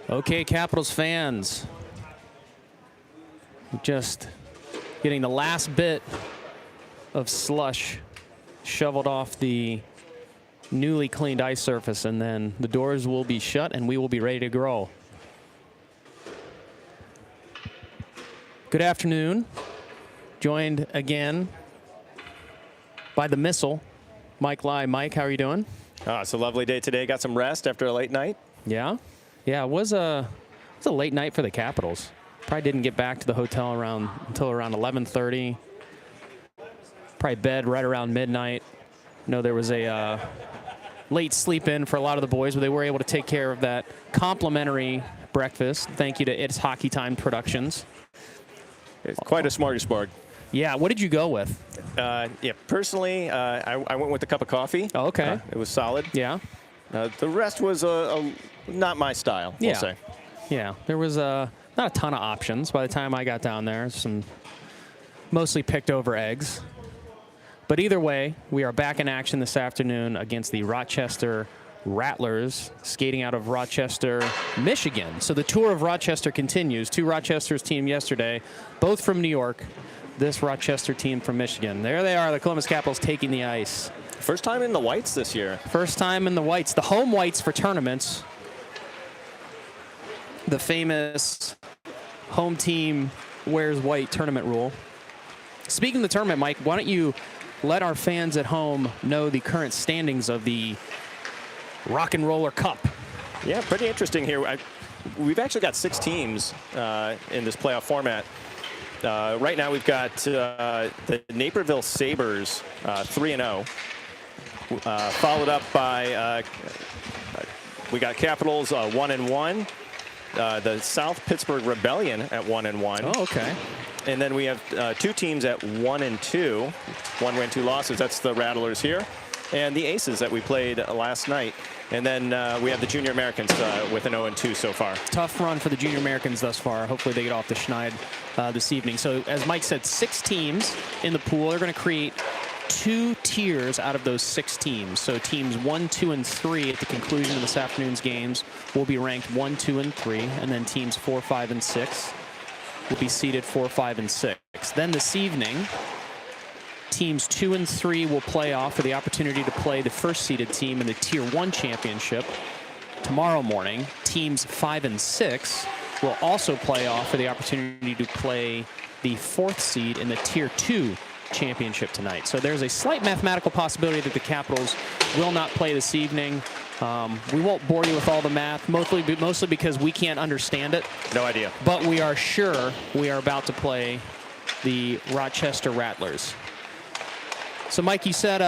Okay, Capitals fans, just getting the last bit of slush shoveled off the newly cleaned ice surface, and then the doors will be shut and we will be ready to grow. Good afternoon. Joined again by the missile, Mike Lai. Mike, how are you doing? It's a lovely day today. Got some rest after a late night. Yeah, it was a late night for the Capitals. Probably didn't get back to the hotel until around 11:30. Probably bed right around midnight. No, there was a late sleep in for a lot of the boys, but they were able to take care of that complimentary breakfast. Thank you to It's Hockey Time Productions. It's quite a smorgasbord. Yeah, what did you go with? Personally, I went with a cup of coffee. Oh, okay. It was solid. Yeah. The rest was not my style, we'll say. Yeah, there was not a ton of options by the time I got down there. Some mostly picked over eggs. But either way, we are back in action this afternoon against the Rochester Rattlers, skating out of Rochester, Michigan. So the tour of Rochester continues. Two Rochester's team yesterday, both from New York. This Rochester team from Michigan. There they are, the Columbus Capitals taking the ice. First time in the whites this year. First time in the whites. The home whites for tournaments. The famous home team wears white tournament rule. Speaking of the tournament, Mike, why don't you let our fans at home know the current standings of the Rock and Roller Cup? Yeah, pretty interesting here. We've actually got 6 teams in this playoff format. Right now we've got the Naperville Sabres 3-0, followed up by we got Capitals 1-1, the South Pittsburgh Rebellion at 1-1. Oh, okay. And then we have 2 teams at 1-2, 1 win, 2 losses. That's the Rattlers here, and the Aces that we played last night. And then we have the Junior Americans with an 0-2 so far. Tough run for the Junior Americans thus far. Hopefully they get off the schneid this evening. So as Mike said, 6 teams in the pool. They're going to create 2 tiers out of those 6 teams. So teams 1, 2, and 3 at the conclusion of this afternoon's games will be ranked 1, 2, and 3. And then teams 4, 5, and 6 will be seeded 4, 5, and 6. Then this evening, teams 2 and 3 will play off for the opportunity to play the first seeded team in the Tier 1 championship. Tomorrow morning, teams 5 and 6 will also play off for the opportunity to play the 4th seed in the Tier 2 championship tonight. So there's a slight mathematical possibility that the Capitals will not play this evening. We won't bore you with all the math, mostly because we can't understand it. No idea. But we are sure we are about to play the Rochester Rattlers. So, Mike, you said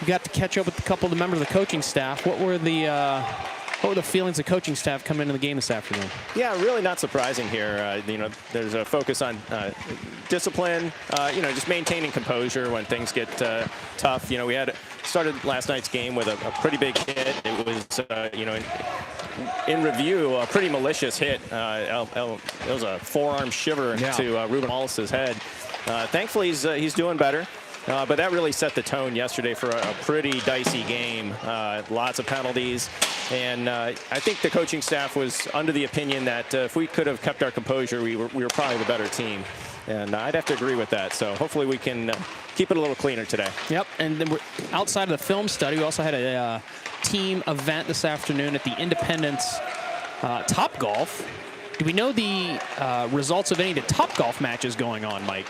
you got to catch up with a couple of the members of the coaching staff. What were the feelings of coaching staff coming into the game this afternoon? Yeah, really not surprising here. There's a focus on discipline. Just maintaining composure when things get tough. We had started last night's game with a pretty big hit. It was, in review, a pretty malicious hit. It was a forearm shiver to Ruben Wallace's head. Thankfully, he's doing better. But that really set the tone yesterday for a pretty dicey game. Lots of penalties. And I think the coaching staff was under the opinion that if we could have kept our composure, we were probably the better team. And I'd have to agree with that. So hopefully we can keep it a little cleaner today. Yep. And then outside of the film study, we also had a team event this afternoon at the Independence Topgolf. Do we know the results of any of the Topgolf matches going on, Mike?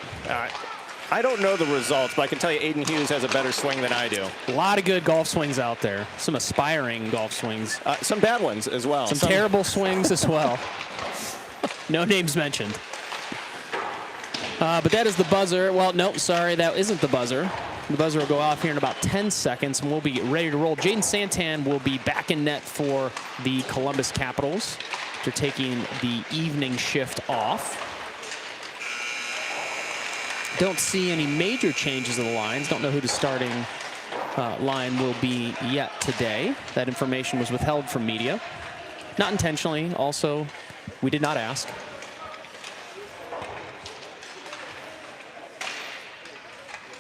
I don't know the results, but I can tell you Aiden Hughes has a better swing than I do. A lot of good golf swings out there. Some aspiring golf swings. Some bad ones as well. Some terrible swings as well. No names mentioned. But that is the buzzer. Well, no, sorry, that isn't the buzzer. The buzzer will go off here in about 10 seconds, and we'll be ready to roll. Jaden Santan will be back in net for the Columbus Capitals after taking the evening shift off. Don't see any major changes of the lines. Don't know who the starting line will be yet today. That information was withheld from media. Not intentionally. Also, we did not ask.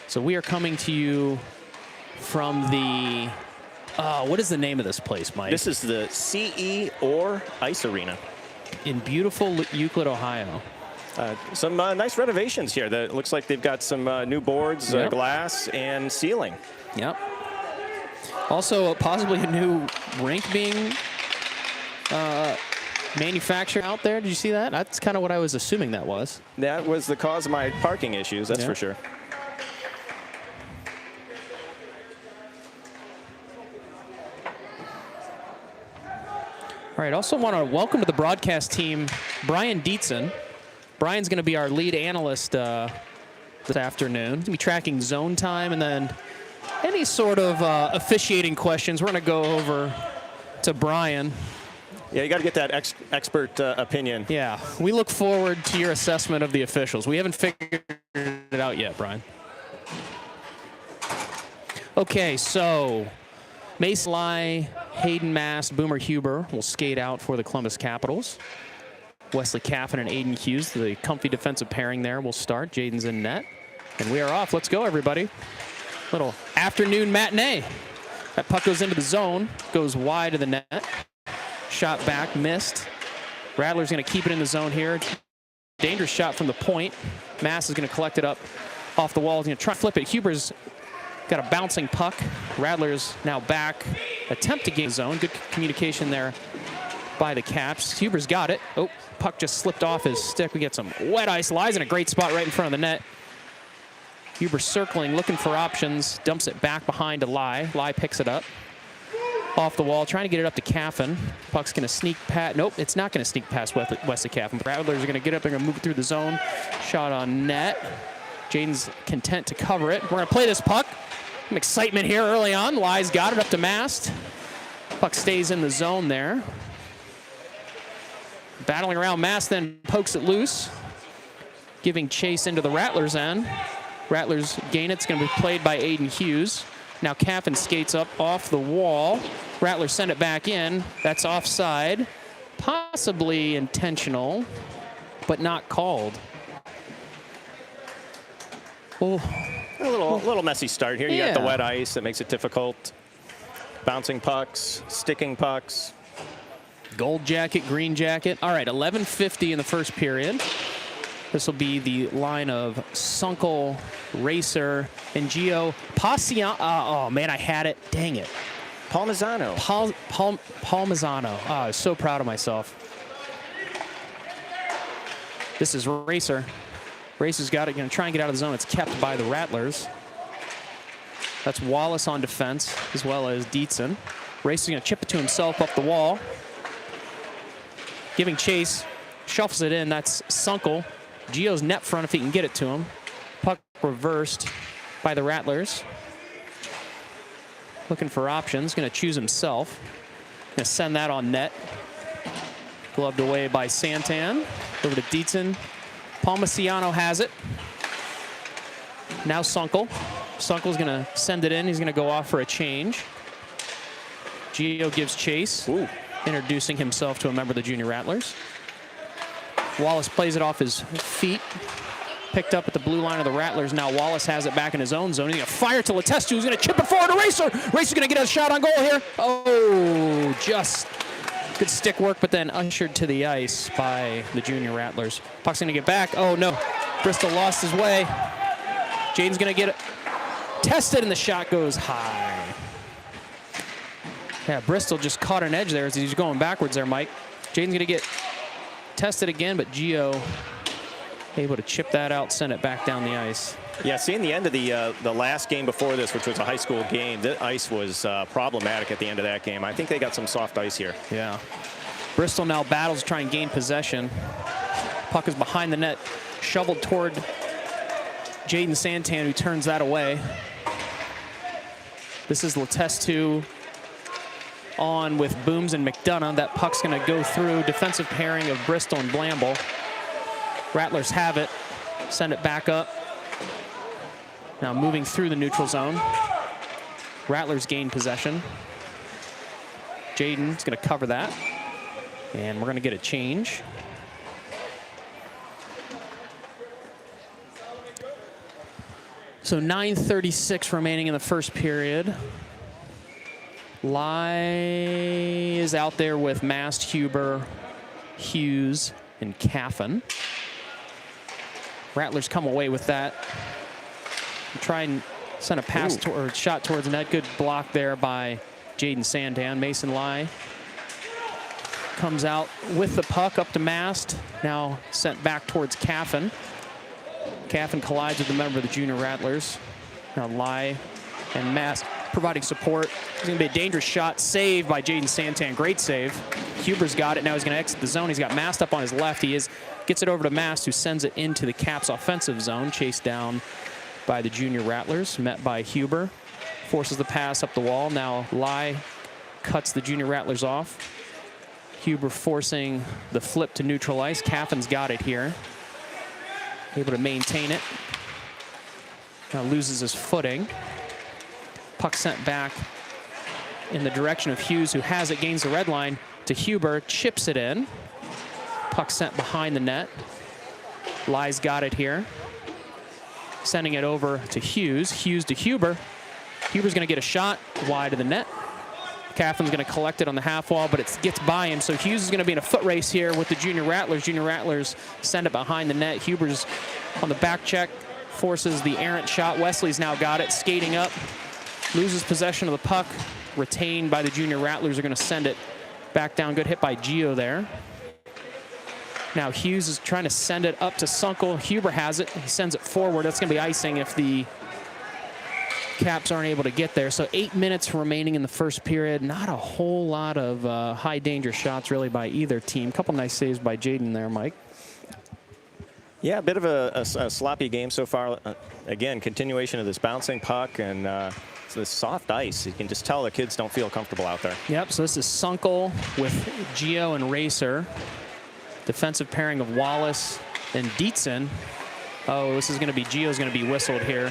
So we are coming to you from the What is the name of this place, Mike? This is the CE or Ice Arena. In beautiful Euclid, Ohio. Some nice renovations here. That looks like they've got some new boards, Yep. glass, and ceiling. Yep. Also, possibly a new rink being manufactured out there. Did you see that? That's kind of what I was assuming that was. That was the cause of my parking issues, that's Yeah. for sure. All right, also want to welcome to the broadcast team Brian Dietzen. Brian's going to be our lead analyst this afternoon. He's going to be tracking zone time and then any sort of officiating questions. We're going to go over to Brian. Yeah, you got to get that expert opinion. Yeah, we look forward to your assessment of the officials. We haven't figured it out yet, Brian. Okay, so Mason Lai, Hayden Mast, Boomer Huber will skate out for the Columbus Capitals. Wesley Caffin and Aiden Hughes, the comfy defensive pairing there, will start. Jaden's in net. And we are off. Let's go, everybody. Little afternoon matinee. That puck goes into the zone, goes wide of the net. Shot back, missed. Rattlers going to keep it in the zone here. Dangerous shot from the point. Mast is going to collect it up off the wall. He's going to try to flip it. Huber's got a bouncing puck. Rattlers now back. Attempt to gain zone. Good communication there by the Caps. Huber's got it. Oh, puck just slipped off his stick. We get some wet ice. Lies in a great spot right in front of the net. Huber circling, looking for options. Dumps it back behind to Lai. Lai picks it up. Off the wall, trying to get it up to Caffin. Puck's going to sneak past. Nope, it's not going to sneak past Wesley Caffin. Rattlers are going to get up. They're going to move it through the zone. Shot on net. Jaden's content to cover it. We're going to play this puck. Some excitement here early on. Lai's got it up to Mast. Puck stays in the zone there. Battling around Mast, then pokes it loose. Giving chase into the Rattlers end. Rattlers gain it. It's going to be played by Aiden Hughes. Now Caffin skates up off the wall. Rattlers send it back in. That's offside. Possibly intentional, but not called. Oh. A little messy start here. You got the wet ice that makes it difficult. Bouncing pucks, sticking pucks. Gold jacket, green jacket. All right, 11:50 in the first period. This will be the line of Sunkel, Racer, and Gio Passiano. Oh, man, I had it. Dang it. Palmisano. Palmisano. Oh, I was so proud of myself. This is Racer. Racer's got it. Going to try and get out of the zone. It's kept by the Rattlers. That's Wallace on defense, as well as Dietzen. Racer's going to chip it to himself up the wall. Giving chase. Shuffles it in. That's Sunkel. Gio's net front if he can get it to him. Puck reversed by the Rattlers. Looking for options. Going to choose himself. Going to send that on net. Gloved away by Santan. Over to Dietzen. Palmisano has it. Now Sunkel. Sunkel's going to send it in. He's going to go off for a change. Gio gives chase. Ooh. Introducing himself to a member of the Junior Rattlers. Wallace plays it off his feet. Picked up at the blue line of the Rattlers. Now Wallace has it back in his own zone. He's going to fire to Letestu. He's going to chip it forward to Racer. Racer's going to get a shot on goal here. Oh, just good stick work, but then ushered to the ice by the Junior Rattlers. Puck's going to get back. Oh, no. Bristol lost his way. Jaden's going to get it tested, and the shot goes high. Yeah, Bristol just caught an edge there as he's going backwards there, Mike. Jaden's going to get tested again, but Gio able to chip that out, send it back down the ice. Yeah, seeing the end of the last game before this, which was a high school game, the ice was problematic at the end of that game. I think they got some soft ice here. Yeah. Bristol now battles to try and gain possession. Puck is behind the net, shoveled toward Jaden Santan, who turns that away. This is Letestu on with Booms and McDonough. That puck's going to go through defensive pairing of Bristol and Blamble. Rattlers have it. Send it back up. Now moving through the neutral zone. Rattlers gain possession. Jaden's going to cover that. And we're going to get a change. So 9:36 remaining in the first period. Lai is out there with Mast, Huber, Hughes, and Caffin. Rattlers come away with that. Try and send a pass or shot towards the net. Good block there by Jaden Sandan. Mason Lai comes out with the puck up to Mast. Now sent back towards Caffin. Caffin collides with the member of the Junior Rattlers. Now Lai and Mast providing support. It's going to be a dangerous shot. Saved by Jaden Santan. Great save. Huber's got it. Now he's going to exit the zone. He's got Mast up on his left. Gets it over to Mast, who sends it into the Caps offensive zone. Chased down by the Junior Rattlers. Met by Huber. Forces the pass up the wall. Now Lai cuts the Junior Rattlers off. Huber forcing the flip to neutral ice. Caffin's got it here. Able to maintain it. Now loses his footing. Puck sent back in the direction of Hughes, who has it, gains the red line to Huber, chips it in. Puck sent behind the net. Lai's got it here. Sending it over to Hughes. Hughes to Huber. Huber's going to get a shot wide of the net. Caffin's going to collect it on the half wall, but it gets by him. So Hughes is going to be in a foot race here with the Junior Rattlers. Junior Rattlers send it behind the net. Huber's on the back check, forces the errant shot. Wesley's now got it, skating up. Loses possession of the puck. Retained by the Junior Rattlers. Are going to send it back down. Good hit by Gio there. Now Hughes is trying to send it up to Sunkel. Huber has it. He sends it forward. That's going to be icing if the Caps aren't able to get there. So 8 minutes remaining in the first period. Not a whole lot of high danger shots really by either team. Couple nice saves by Jaden there, Mike. Yeah, a bit of a sloppy game so far. Again, continuation of this bouncing puck and this soft ice. You can just tell the kids don't feel comfortable out there. Yep, so this is Sunkel with Gio and Racer. Defensive pairing of Wallace and Dietzen. Oh, this is going to be, Gio's going to be whistled here.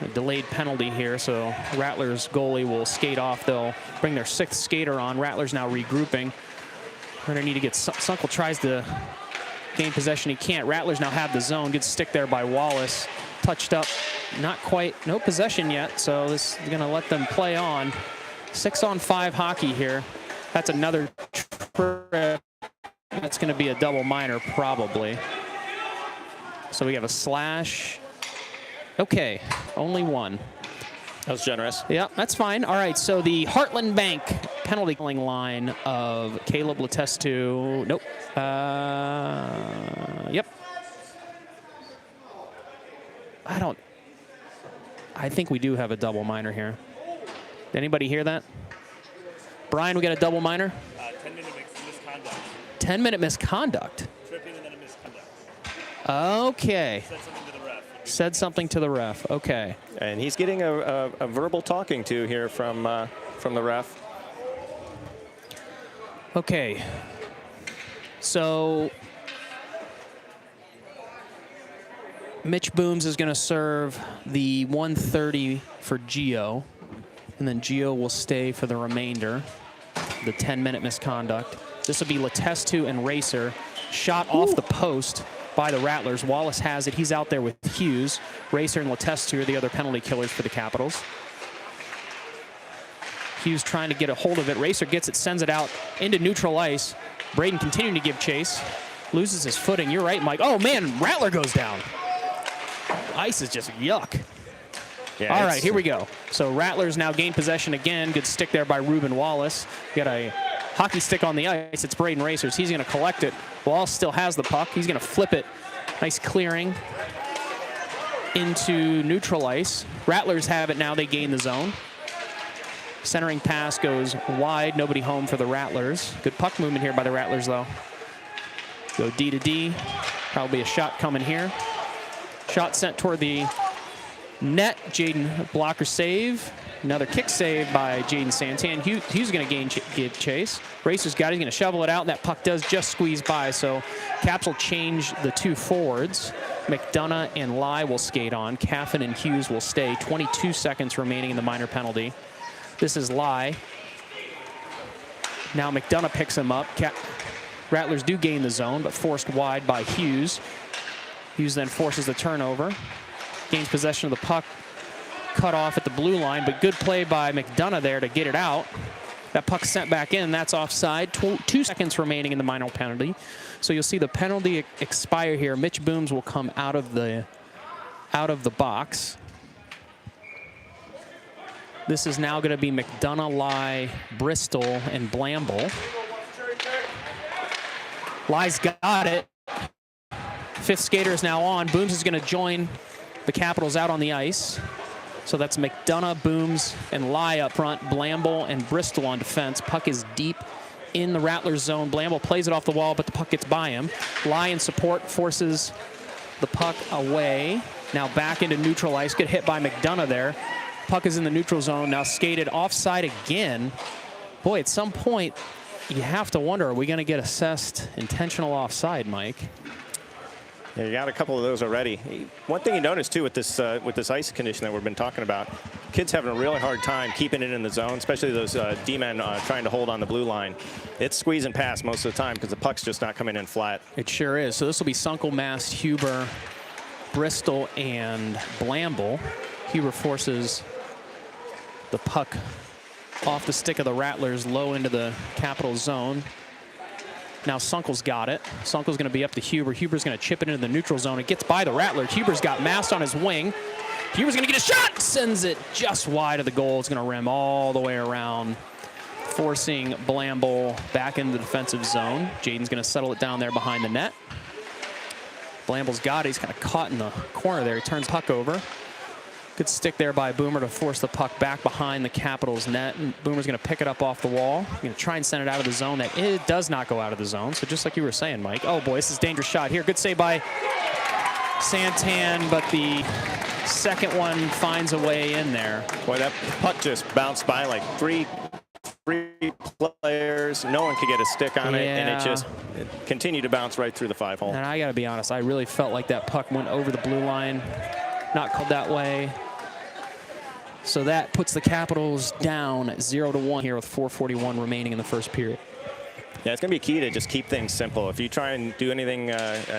A delayed penalty here, so Rattlers goalie will skate off. They'll bring their 6th skater on. Rattlers now regrouping. We're going to need to get, Sunkel tries to gain possession. He can't. Rattlers now have the zone. Good stick there by Wallace. Touched up, not quite, no possession yet, so this is going to let them play on. 6-on-5 hockey here. That's another trip. That's going to be a double minor probably. So we have a slash. Okay, only one. That was generous. Yeah, that's fine. All right, so the Heartland Bank penalty killing line of Caleb Letestu. Nope. Yep. I think we do have a double minor here. Did anybody hear that? Brian, we got a double minor? 10-minute misconduct. 10-minute misconduct? Tripping and then a misconduct. Okay. Said something to the ref. Said something to the ref. Okay. And he's getting a verbal talking to here from the ref. Okay. So Mitch Booms is going to serve the 1:30 for Gio, and then Gio will stay for the remainder, the 10-minute misconduct. This will be Letestu and Racer. Shot off the post by the Rattlers. Wallace has it. He's out there with Hughes. Racer and Letestu are the other penalty killers for the Capitals. Hughes trying to get a hold of it. Racer gets it, sends it out into neutral ice. Braden continuing to give chase. Loses his footing. You're right, Mike. Oh, man, Rattler goes down. Ice is just yuck. Yeah, all right, here we go. So Rattlers now gain possession again. Good stick there by Ruben Wallace. Got a hockey stick on the ice. It's Braden Racers. He's going to collect it. Wallace still has the puck. He's going to flip it. Nice clearing into neutral ice. Rattlers have it now. They gain the zone. Centering pass goes wide. Nobody home for the Rattlers. Good puck movement here by the Rattlers, though. Go D to D. Probably a shot coming here. Shot sent toward the net. Jaden blocker save. Another kick save by Jaden Santan. Hughes going to give chase. Racer's got it. He's going to shovel it out, and that puck does just squeeze by. So Caps will change the 2 forwards. McDonough and Lai will skate on. Caffin and Hughes will stay. 22 seconds remaining in the minor penalty. This is Lai. Now McDonough picks him up. Rattlers do gain the zone, but forced wide by Hughes. Hughes then forces the turnover. Gains possession of the puck cut off at the blue line, but good play by McDonough there to get it out. That puck sent back in. That's offside. 2 seconds remaining in the minor penalty. So you'll see the penalty expire here. Mitch Booms will come out of the box. This is now going to be McDonough, Lai, Bristol, and Blamble. Lai's got it. 5th skater is now on. Booms is going to join the Capitals out on the ice. So that's McDonough, Booms, and Lai up front. Blamble and Bristol on defense. Puck is deep in the Rattlers zone. Blamble plays it off the wall, but the puck gets by him. Lai in support forces the puck away. Now back into neutral ice. Get hit by McDonough there. Puck is in the neutral zone. Now skated offside again. Boy, at some point, you have to wonder, are we going to get assessed intentional offside, Mike? Yeah, you got a couple of those already. One thing you notice too with this ice condition that we've been talking about, kids having a really hard time keeping it in the zone, especially those D-men trying to hold on the blue line. It's squeezing past most of the time because the puck's just not coming in flat. It sure is. So this will be Sunkel, Mast, Huber, Bristol, and Blamble. Huber forces the puck off the stick of the Rattlers low into the Capital zone. Now Sunkel's got it. Sunkel's going to be up to Huber. Huber's going to chip it into the neutral zone. It gets by the Rattler. Huber's got Mast on his wing. Huber's going to get a shot. Sends it just wide of the goal. It's going to rim all the way around, forcing Blamble back into the defensive zone. Jaden's going to settle it down there behind the net. Blamble's got it. He's kind of caught in the corner there. He turns the puck over. Good stick there by Boomer to force the puck back behind the Capitals net. And Boomer's going to pick it up off the wall. Going to try and send it out of the zone. That it does not go out of the zone. So just like you were saying, Mike. Oh boy, this is a dangerous shot here. Good save by Santan, but the second one finds a way in there. Boy, that puck just bounced by like three players. No one could get a stick on it, and it continued to bounce right through the 5-hole. And I got to be honest, I really felt like that puck went over the blue line. Not called that way. So that puts the Capitals down 0-1 here with 4:41 remaining in the first period. Yeah, it's going to be key to just keep things simple. If you try and do anything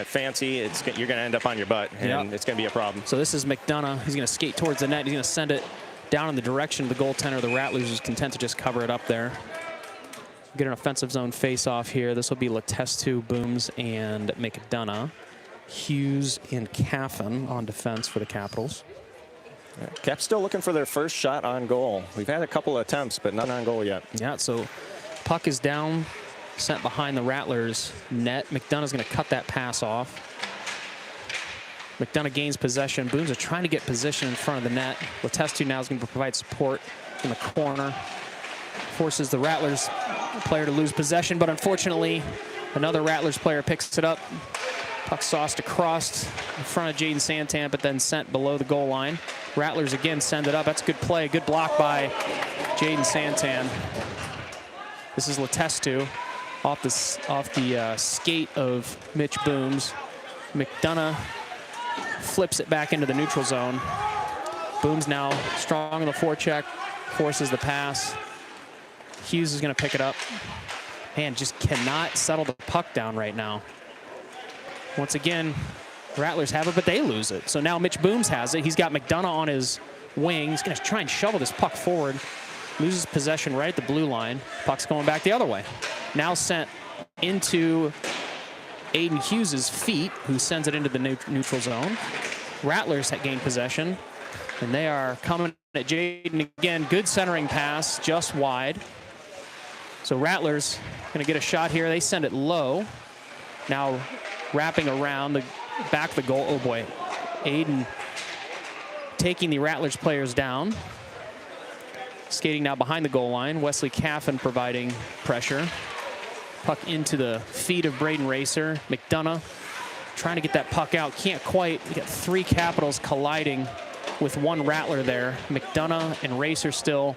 fancy, you're going to end up on your butt, and it's going to be a problem. So this is McDonough. He's going to skate towards the net. He's going to send it down in the direction of the goaltender. The Rattlers is content to just cover it up there. Get an offensive zone face-off here. This will be Letestu, Booms, and McDonough. Hughes and Caffin on defense for the Capitals. Cap's still looking for their first shot on goal. We've had a couple of attempts, but none on goal yet. Yeah, so puck is down, sent behind the Rattlers net. McDonough's going to cut that pass off. McDonough gains possession. Booms are trying to get position in front of the net. Letestu now is going to provide support in the corner. Forces the Rattlers player to lose possession, but unfortunately, another Rattlers player picks it up. Puck sauced across in front of Jaden Santan, but then sent below the goal line. Rattlers again send it up. That's a good play. Good block by Jaden Santan. This is Letestu off the skate of Mitch Booms. McDonough flips it back into the neutral zone. Booms now strong in the forecheck, forces the pass. Hughes is going to pick it up. Man, just cannot settle the puck down right now. Once again, Rattlers have it, but they lose it. So now Mitch Booms has it. He's got McDonough on his wing. He's going to try and shovel this puck forward. Loses possession right at the blue line. Puck's going back the other way. Now sent into Aiden Hughes' feet, who sends it into the neutral zone. Rattlers had gained possession, and they are coming at Jaden again. Good centering pass, just wide. So Rattlers going to get a shot here. They send it low. Now wrapping around the back of the goal. Oh boy, Aiden taking the Rattlers players down. Skating now behind the goal line. Wesley Caffin providing pressure. Puck into the feet of Braden Racer. McDonough trying to get that puck out. Can't quite. You got three Capitals colliding with one Rattler there. McDonough and Racer still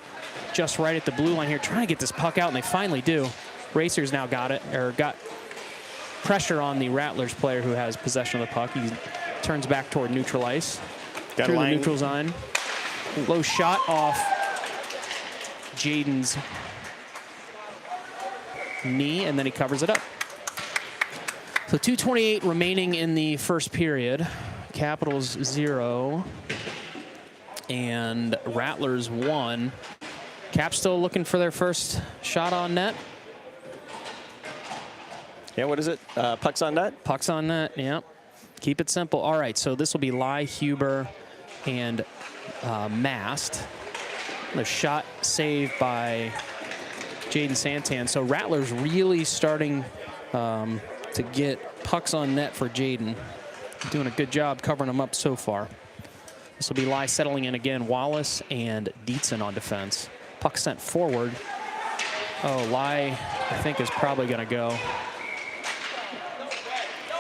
just right at the blue line here, trying to get this puck out, and they finally do. Racer's now got it, or got pressure on the Rattlers player who has possession of the puck. He turns back toward neutral ice. Got through the neutral zone. Low shot off Jaden's knee, and then he covers it up. So 2:28 remaining in the first period. Capitals 0, And Rattlers 1. Cap still looking for their first shot on net. Yeah, what is it? Pucks on net? Pucks on net, yeah. Keep it simple. All right, so this will be Lai, Huber, and Mast. The shot saved by Jaden Santan. So Rattlers really starting to get pucks on net for Jaden. Doing a good job covering them up so far. This will be Lai settling in again. Wallace and Dietzen on defense. Puck sent forward. Oh, Lai, I think, is probably going to go.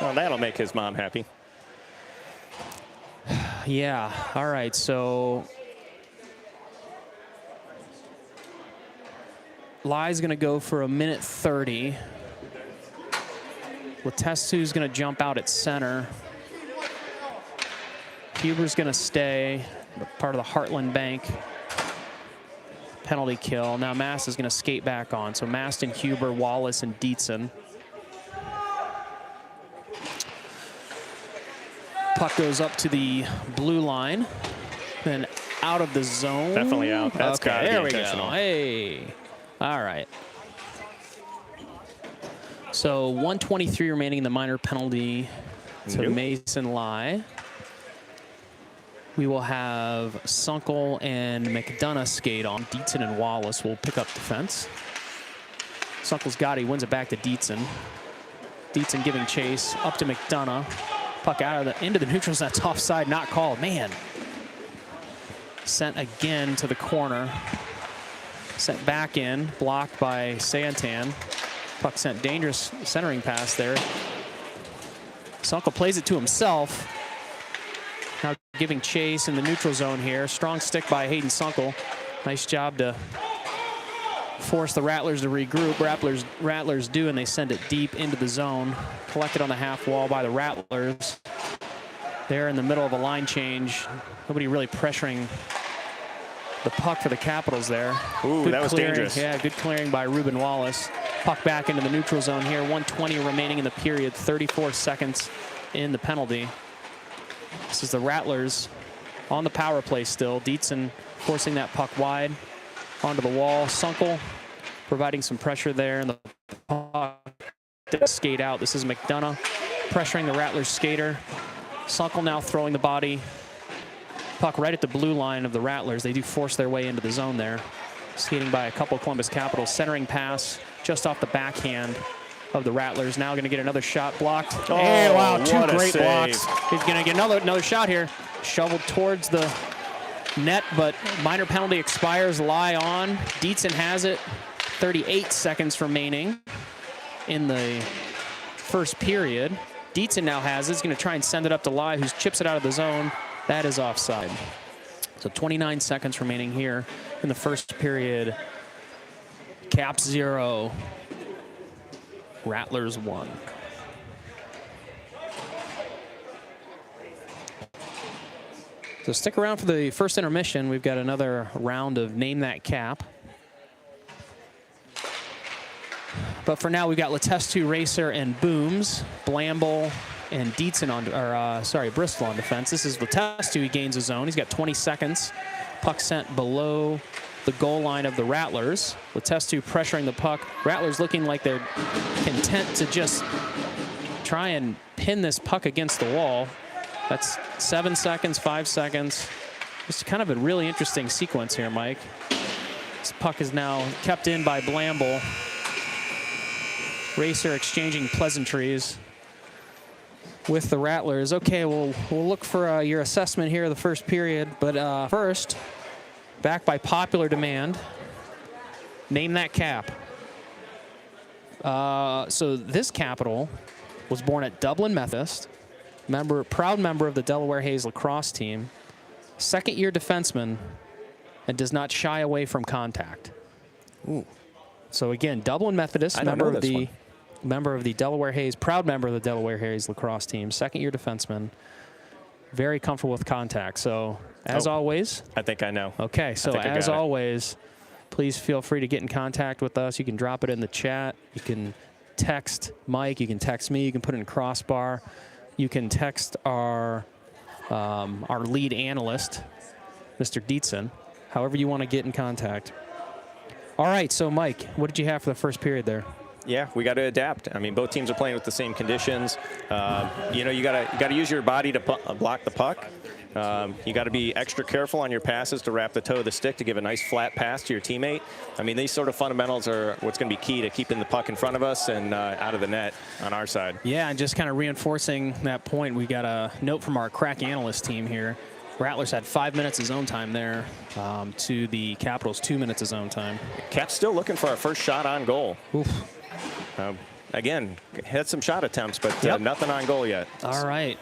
Well, that'll make his mom happy. Yeah, all right, so Lai's going to go for a minute 30. Letestu's going to jump out at center. Huber's going to stay, part of the Heartland Bank penalty kill. Now Mast is going to skate back on. So Mast and Huber, Wallace and Dietzen. Puck goes up to the blue line, then out of the zone. Definitely out. That's okay, there we intentional. go. Hey, all right. So 1:23 remaining in the minor penalty to Nope. Mason Lai. We will have Sunkel and McDonough skate on. Dietzen and Wallace will pick up defense. Sunkel's got it. He wins it back to Dietzen. Dietzen giving chase up to McDonough. Puck out of into the neutral zone. That's offside, not called. Man. Sent again to the corner. Sent back in, blocked by Santan. Puck sent dangerous centering pass there. Sunkel plays it to himself. Now giving chase in the neutral zone here. Strong stick by Hayden Sunkel. Nice job to force the Rattlers to regroup. Rattlers do, and they send it deep into the zone. Collected on the half wall by the Rattlers. They're in the middle of a line change. Nobody really pressuring the puck for the Capitals there. Ooh, good that was clearing. dangerous. Yeah, good clearing by Ruben Wallace. Puck back into the neutral zone here. 1:20 remaining in the period. 34 seconds in the penalty. This is the Rattlers on the power play still. Dietzen forcing that puck wide onto the wall. Sunkel providing some pressure there, and the puck did skate out. This is McDonough pressuring the Rattlers skater. Sunkel now throwing the body. Puck right at the blue line of the Rattlers. They do force their way into the zone there. Skating by a couple Columbus Capitals. Centering pass just off the backhand of the Rattlers. Now going to get another shot blocked. Oh, hey, wow, two what a great save. blocks. He's going to get another shot here. Shoveled towards the net, but minor penalty expires. Lie on. Dietzen has it. 38 seconds remaining in the first period. Dietzen now has it. He's going to try and send it up to Lie, who chips it out of the zone. That is offside. So 29 seconds remaining here in the first period. Caps 0. Rattlers 1. So stick around for the first intermission. We've got another round of Name That Cap. But for now, we've got Letestu, Racer, and Booms, Blamble, and Dietzen on, Bristol on defense. This is Letestu. He gains his zone. He's got 20 seconds. Puck sent below the goal line of the Rattlers. Letestu pressuring the puck. Rattlers looking like they're content to just try and pin this puck against the wall. That's 7 seconds, 5 seconds. It's kind of a really interesting sequence here, Mike. This puck is now kept in by Blamble. Racer exchanging pleasantries with the Rattlers. Okay, we'll look for your assessment here of the first period. But first, back by popular demand, Name That Cap. So this Capital was born at Dublin Methodist, proud member of the Delaware Hayes lacrosse team, second-year defenseman, and does not shy away from contact. Ooh. So again, Dublin Methodist, member of the Delaware Hayes, proud member of the Delaware Hayes lacrosse team, second-year defenseman, very comfortable with contact. So as always, I think I know. okay. So as always, please feel free to get in contact with us. You can drop it in the chat. You can text Mike. You can text me. You can put it in crossbar. You can text our lead analyst, Mr. Dietzen, however you want to get in contact. All right, so Mike, what did you have for the first period there? Yeah, we got to adapt. I mean, both teams are playing with the same conditions. You know, you got to use your body to block the puck. You got to be extra careful on your passes to wrap the toe of the stick to give a nice flat pass to your teammate. I mean, these sort of fundamentals are what's going to be key to keeping the puck in front of us and out of the net on our side. Yeah, and just kind of reinforcing that point, we got a note from our crack analyst team here. Rattlers had 5 minutes of zone time there to the Capitals 2 minutes of zone time. Caps still looking for our first shot on goal. Oof. Again, had some shot attempts, but nothing on goal yet. All right.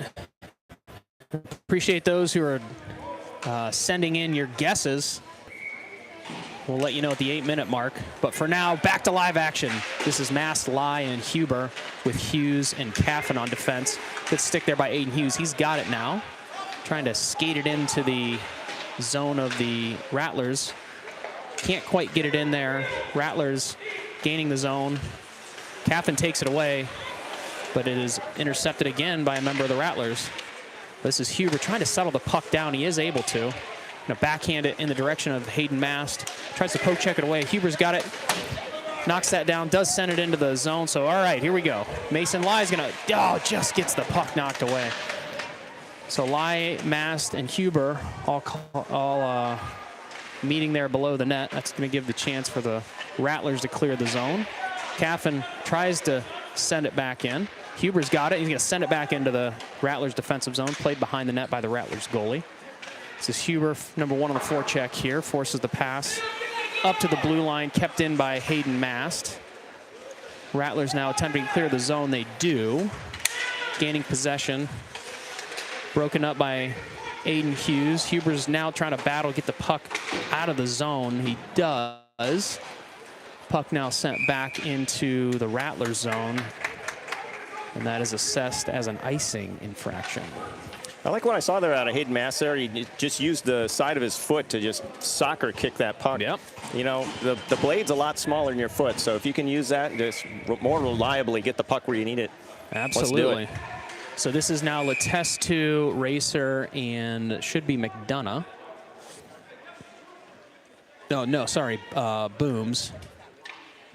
Appreciate those who are sending in your guesses. We'll let you know at the 8-minute mark. But for now, back to live action. This is Mast, Lai, and Huber with Hughes and Caffin on defense. Good stick there by Aiden Hughes. He's got it now. Trying to skate it into the zone of the Rattlers. Can't quite get it in there. Rattlers gaining the zone. Caffin takes it away, but it is intercepted again by a member of the Rattlers. This is Huber trying to settle the puck down. He is able to. Backhand it in the direction of Hayden Mast. Tries to poke check it away. Huber's got it. Knocks that down. Does send it into the zone. So, all right, here we go. Mason Lai is going to, just gets the puck knocked away. So Lai, Mast, and Huber all meeting there below the net. That's going to give the chance for the Rattlers to clear the zone. Caffin tries to send it back in. Huber's got it. He's going to send it back into the Rattlers defensive zone, played behind the net by the Rattlers goalie. This is Huber, number 1 on the forecheck here, forces the pass up to the blue line, kept in by Hayden Mast. Rattlers now attempting to clear the zone. They do. Gaining possession. Broken up by Aiden Hughes. Huber's now trying to battle, get the puck out of the zone. He does. Puck now sent back into the Rattlers zone. And that is assessed as an icing infraction. I like what I saw there out of Hayden Mast there. He just used the side of his foot to just soccer kick that puck. Yep. You know, the blade's a lot smaller than your foot, so if you can use that, just more reliably get the puck where you need it. Absolutely. Let's do it. So this is now Letestu, Racer, and should be McDonough. No, sorry, Booms.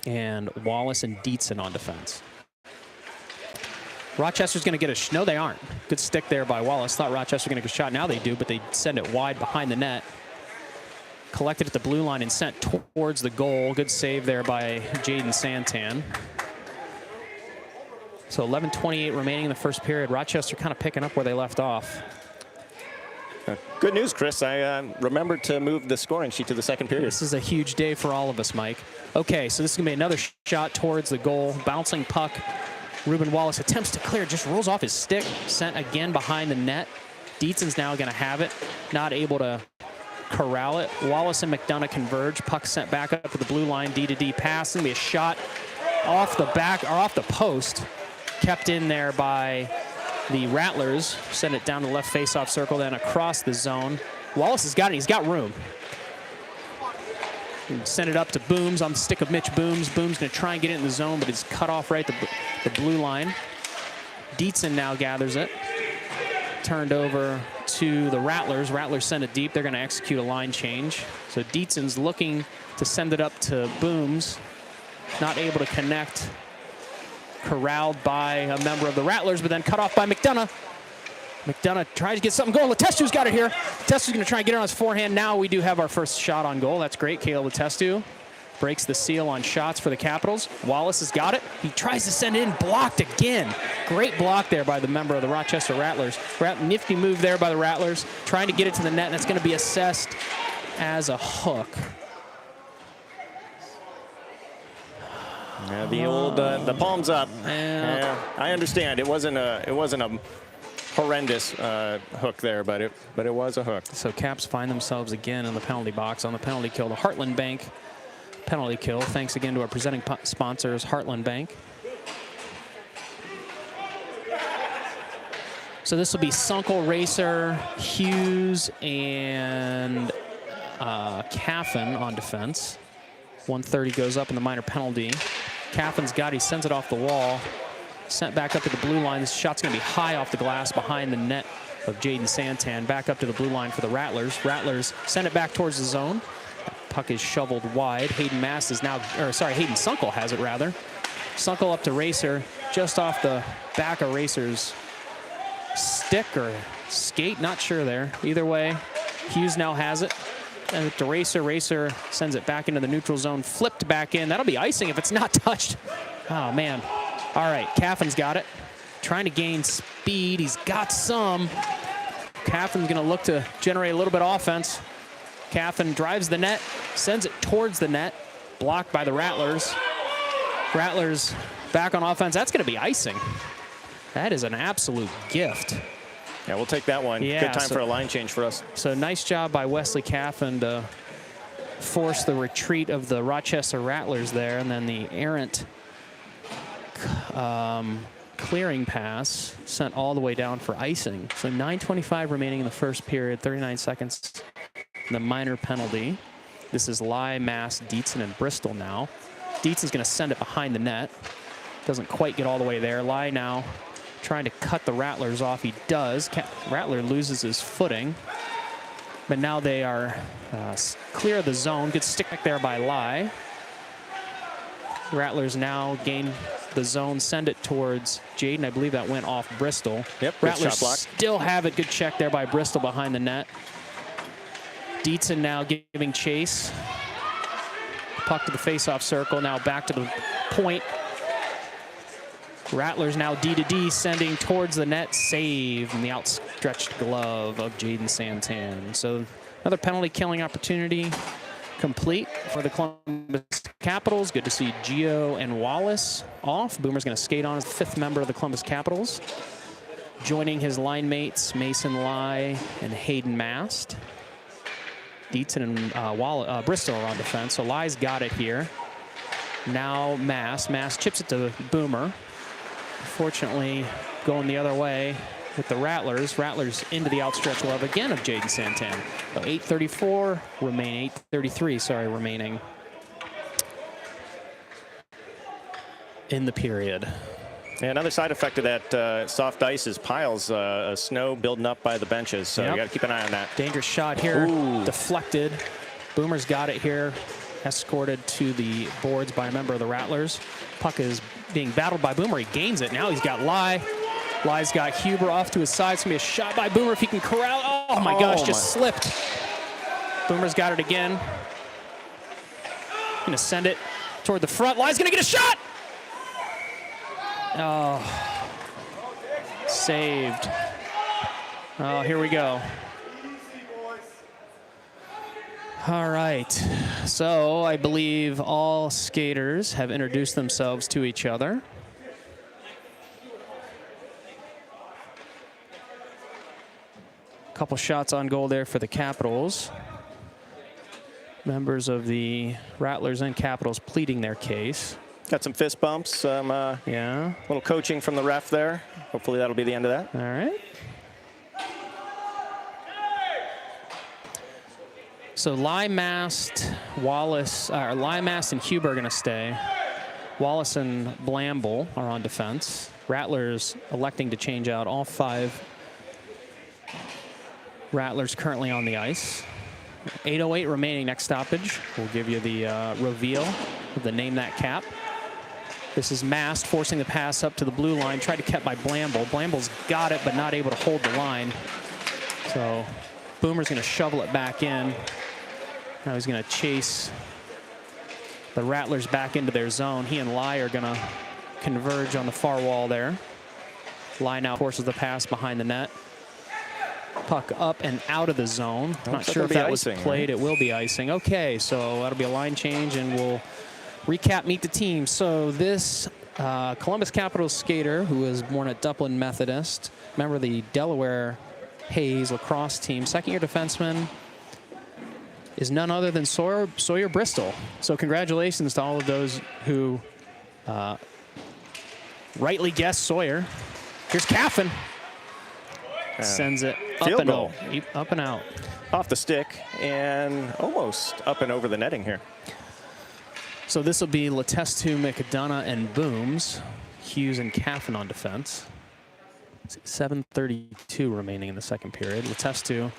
And Wallace and Dietzen on defense. Rochester's going to get a no, they aren't. Good stick there by Wallace. Thought Rochester was going to get a shot. Now they do, but they send it wide behind the net. Collected at the blue line and sent towards the goal. Good save there by Jaden Santan. So 11:28 remaining in the first period. Rochester kind of picking up where they left off. Good news, Chris. I remembered to move the scoring sheet to the second period. This is a huge day for all of us, Mike. Okay, so this is going to be another shot towards the goal. Bouncing puck. Ruben Wallace attempts to clear, just rolls off his stick. Sent again behind the net. Dietzen's now going to have it. Not able to corral it. Wallace and McDonough converge. Puck sent back up to the blue line. D-to-D pass. It's going to be a shot off the back, or off the post. Kept in there by the Rattlers. Send it down the left faceoff circle, then across the zone. Wallace has got it. He's got room. Send it up to Booms on the stick of Mitch Booms. Booms going to try and get it in the zone, but it's cut off right at the blue line. Dietzen now gathers it. Turned over to the Rattlers. Rattlers send it deep. They're going to execute a line change. So Dietzen's looking to send it up to Booms. Not able to connect. Corralled by a member of the Rattlers, but then cut off by McDonough. McDonough tries to get something going. Letestu's got it here. Letestu's going to try and get it on his forehand. Now we do have our first shot on goal. That's great. Caleb Letestu breaks the seal on shots for the Capitals. Wallace has got it. He tries to send it in. Blocked again. Great block there by the member of the Rochester Rattlers. Nifty move there by the Rattlers. Trying to get it to the net, and that's going to be assessed as a hook. Yeah, the old the palms up. Yeah, I understand. It wasn't a horrendous hook there, but it was a hook. So Caps find themselves again in the penalty box on the penalty kill. The Heartland Bank penalty kill. Thanks again to our presenting sponsors, Heartland Bank. So this will be Sunkel, Racer, Hughes, and Caffin on defense. 130 goes up in the minor penalty. Caffin's got it. He sends it off the wall. Sent back up to the blue line. This shot's going to be high off the glass behind the net of Jaden Santan. Back up to the blue line for the Rattlers. Rattlers send it back towards the zone. Puck is shoveled wide. Hayden Mast is now, or sorry, Hayden Sunkel has it rather. Sunkel up to Racer, just off the back of Racer's stick or skate, not sure there. Either way, Hughes now has it. And to Racer, Racer sends it back into the neutral zone, flipped back in. That'll be icing if it's not touched. Oh, man. All right, Caffin's got it. Trying to gain speed. He's got some. Caffin's going to look to generate a little bit of offense. Caffin drives the net, sends it towards the net, blocked by the Rattlers. Rattlers back on offense. That's going to be icing. That is an absolute gift. Yeah, we'll take that one. Yeah, good time for a line change for us. So nice job by Wesley Caffin to force the retreat of the Rochester Rattlers there, and then the errant clearing pass sent all the way down for icing. So 9:25 remaining in the first period, 39 seconds. The minor penalty. This is Lai, Mass, Dietzen, and Bristol now. Dietzen's going to send it behind the net. Doesn't quite get all the way there. Lai now trying to cut the Rattlers off. He does. Rattler loses his footing. But now they are clear of the zone. Good stick back there by Lai. Rattlers now gain the zone, send it towards Jaden. I believe that went off Bristol. Yep, good Rattlers shot block. still have it. Good check there by Bristol behind the net. Dietzen now giving chase. Puck to the face-off circle. Now back to the point. Rattlers now D-to-D, sending towards the net. Save in the outstretched glove of Jaden Santan. So another penalty killing opportunity complete for the Columbus Capitals. Good to see Gio and Wallace off. Boomer's going to skate on as the 5th member of the Columbus Capitals. Joining his line mates, Mason Lai and Hayden Mast. Dietzen and Bristol are on defense, so Lai's got it here. Now Mast chips it to Boomer. Fortunately, going the other way with the Rattlers. Rattlers into the outstretched glove again of Jaden Santan. So 8:34 remaining, 8:33, sorry, remaining in the period. And another side effect of that soft ice is piles of snow building up by the benches. So you got to keep an eye on that. Dangerous shot here. Ooh. Deflected. Boomer's got it here. Escorted to the boards by a member of the Rattlers. Puck is being battled by Boomer. He gains it. Now he's got Lai. Lai's got Huber off to his side. It's going to be a shot by Boomer if he can corral. Oh, my gosh, just slipped. Boomer's got it again. Going to send it toward the front. Lai's going to get a shot. Oh, saved. Oh, here we go. All right, so I believe all skaters have introduced themselves to each other. Couple shots on goal there for the Capitals. Members of the Rattlers and Capitals pleading their case. Got some fist bumps, some little coaching from the ref there. Hopefully that'll be the end of that. All right. So Lai, Mast, Wallace, Lai, Mast, and Huber are going to stay. Wallace and Blamble are on defense. Rattlers electing to change out all 5 Rattlers currently on the ice. 8:08 remaining, next stoppage. We'll give you the reveal of the name that cap. This is Mast forcing the pass up to the blue line. Tried to keep by Blamble. Blamble's got it, but not able to hold the line. So Boomer's going to shovel it back in. Now he's going to chase the Rattlers back into their zone. He and Lai are going to converge on the far wall there. Lai now forces the pass behind the net. Puck up and out of the zone. Not sure if that was played. It will be icing. Okay, so that'll be a line change, and we'll recap Meet the Team. So this Columbus Capitals skater, who was born at Dublin Methodist, member of the Delaware Hayes lacrosse team, second-year defenseman, is none other than Sawyer Bristol. So congratulations to all of those who rightly guessed Sawyer. Here's Caffin. Sends it up and out. Up and out. Off the stick and almost up and over the netting here. So this will be Letestu, McDonough, and Booms. Hughes and Caffin on defense. 7:32 remaining in the second period. Letestu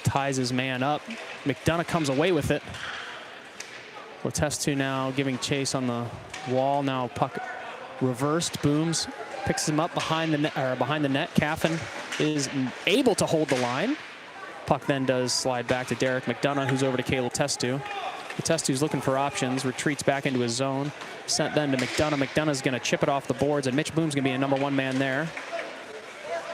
ties his man up. McDonough comes away with it. Letestu now giving chase on the wall. Now puck reversed. Booms picks him up behind the net. Caffin is able to hold the line. Puck then does slide back to Derek McDonough, who's over to Caleb Letestu. Letestu's looking for options, retreats back into his zone. Sent then to McDonough. McDonough's going to chip it off the boards, and Mitch Boom's going to be a #1 man there.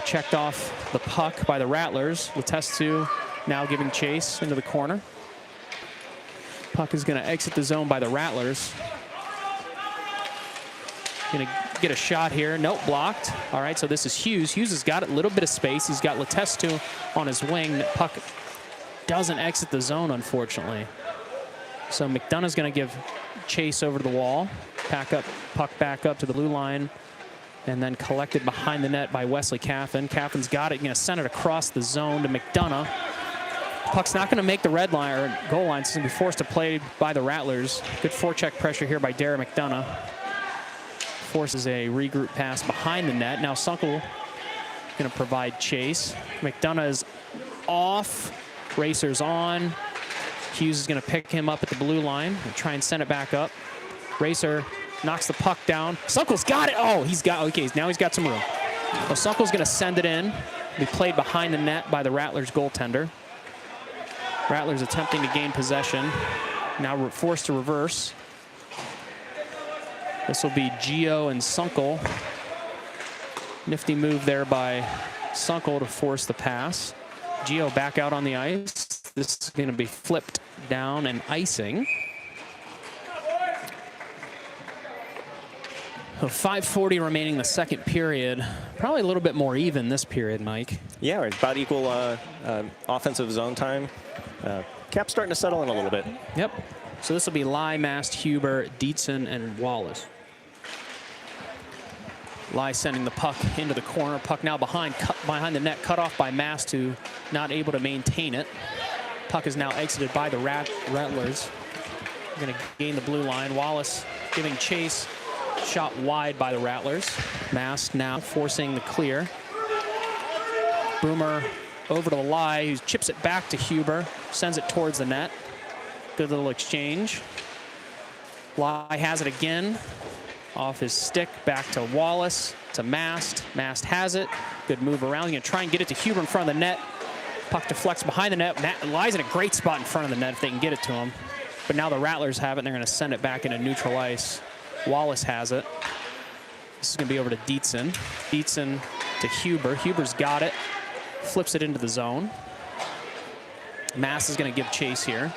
Checked off the puck by the Rattlers. Letestu now giving chase into the corner. Puck is going to exit the zone by the Rattlers. Going to get a shot here. Nope, blocked. All right, so this is Hughes. Hughes has got a little bit of space. He's got Letestu on his wing. Puck doesn't exit the zone, unfortunately. So McDonough's going to give chase over to the wall. Puck back up to the blue line. And then collected behind the net by Wesley Caffin. Caffin's got it. Going to send it across the zone to McDonough. Puck's not going to make the red line or goal line. It's going to be forced to play by the Rattlers. Good forecheck pressure here by Derek McDonough. Forces a regroup pass behind the net. Now Sunkel going to provide chase. McDonough is off. Racer's on. Hughes is going to pick him up at the blue line and try and send it back up. Racer knocks the puck down. Sunkel's got it. Oh, okay, now he's got some room. Well, Sunkel's going to send it in. Be played behind the net by the Rattlers goaltender. Rattlers attempting to gain possession. Now forced to reverse. This will be Gio and Sunkel. Nifty move there by Sunkel to force the pass. Gio back out on the ice. This is going to be flipped down and icing. So 5:40 remaining in the second period. Probably a little bit more even this period, Mike. Yeah, it's about equal offensive zone time. Cap's starting to settle in a little bit. Yep. So this will be Lai, Mast, Huber, Dietzen, and Wallace. Lai sending the puck into the corner. Puck now behind the net, cut off by Mast, who not able to maintain it. Puck is now exited by the Rattlers. Going to gain the blue line. Wallace giving chase. Shot wide by the Rattlers. Mast now forcing the clear. Boomer over to the Lai, who chips it back to Huber. Sends it towards the net. Good little exchange. Lai has it again. Off his stick, back to Wallace, to Mast. Mast has it. Good move around. He's going to try and get it to Huber in front of the net. Puck deflects behind the net. Lai's in a great spot in front of the net if they can get it to him. But now the Rattlers have it, and they're going to send it back into neutral ice. Wallace has it. This is going to be over to Dietzen. Dietzen to Huber. Huber's got it. Flips it into the zone. Mast is going to give chase here.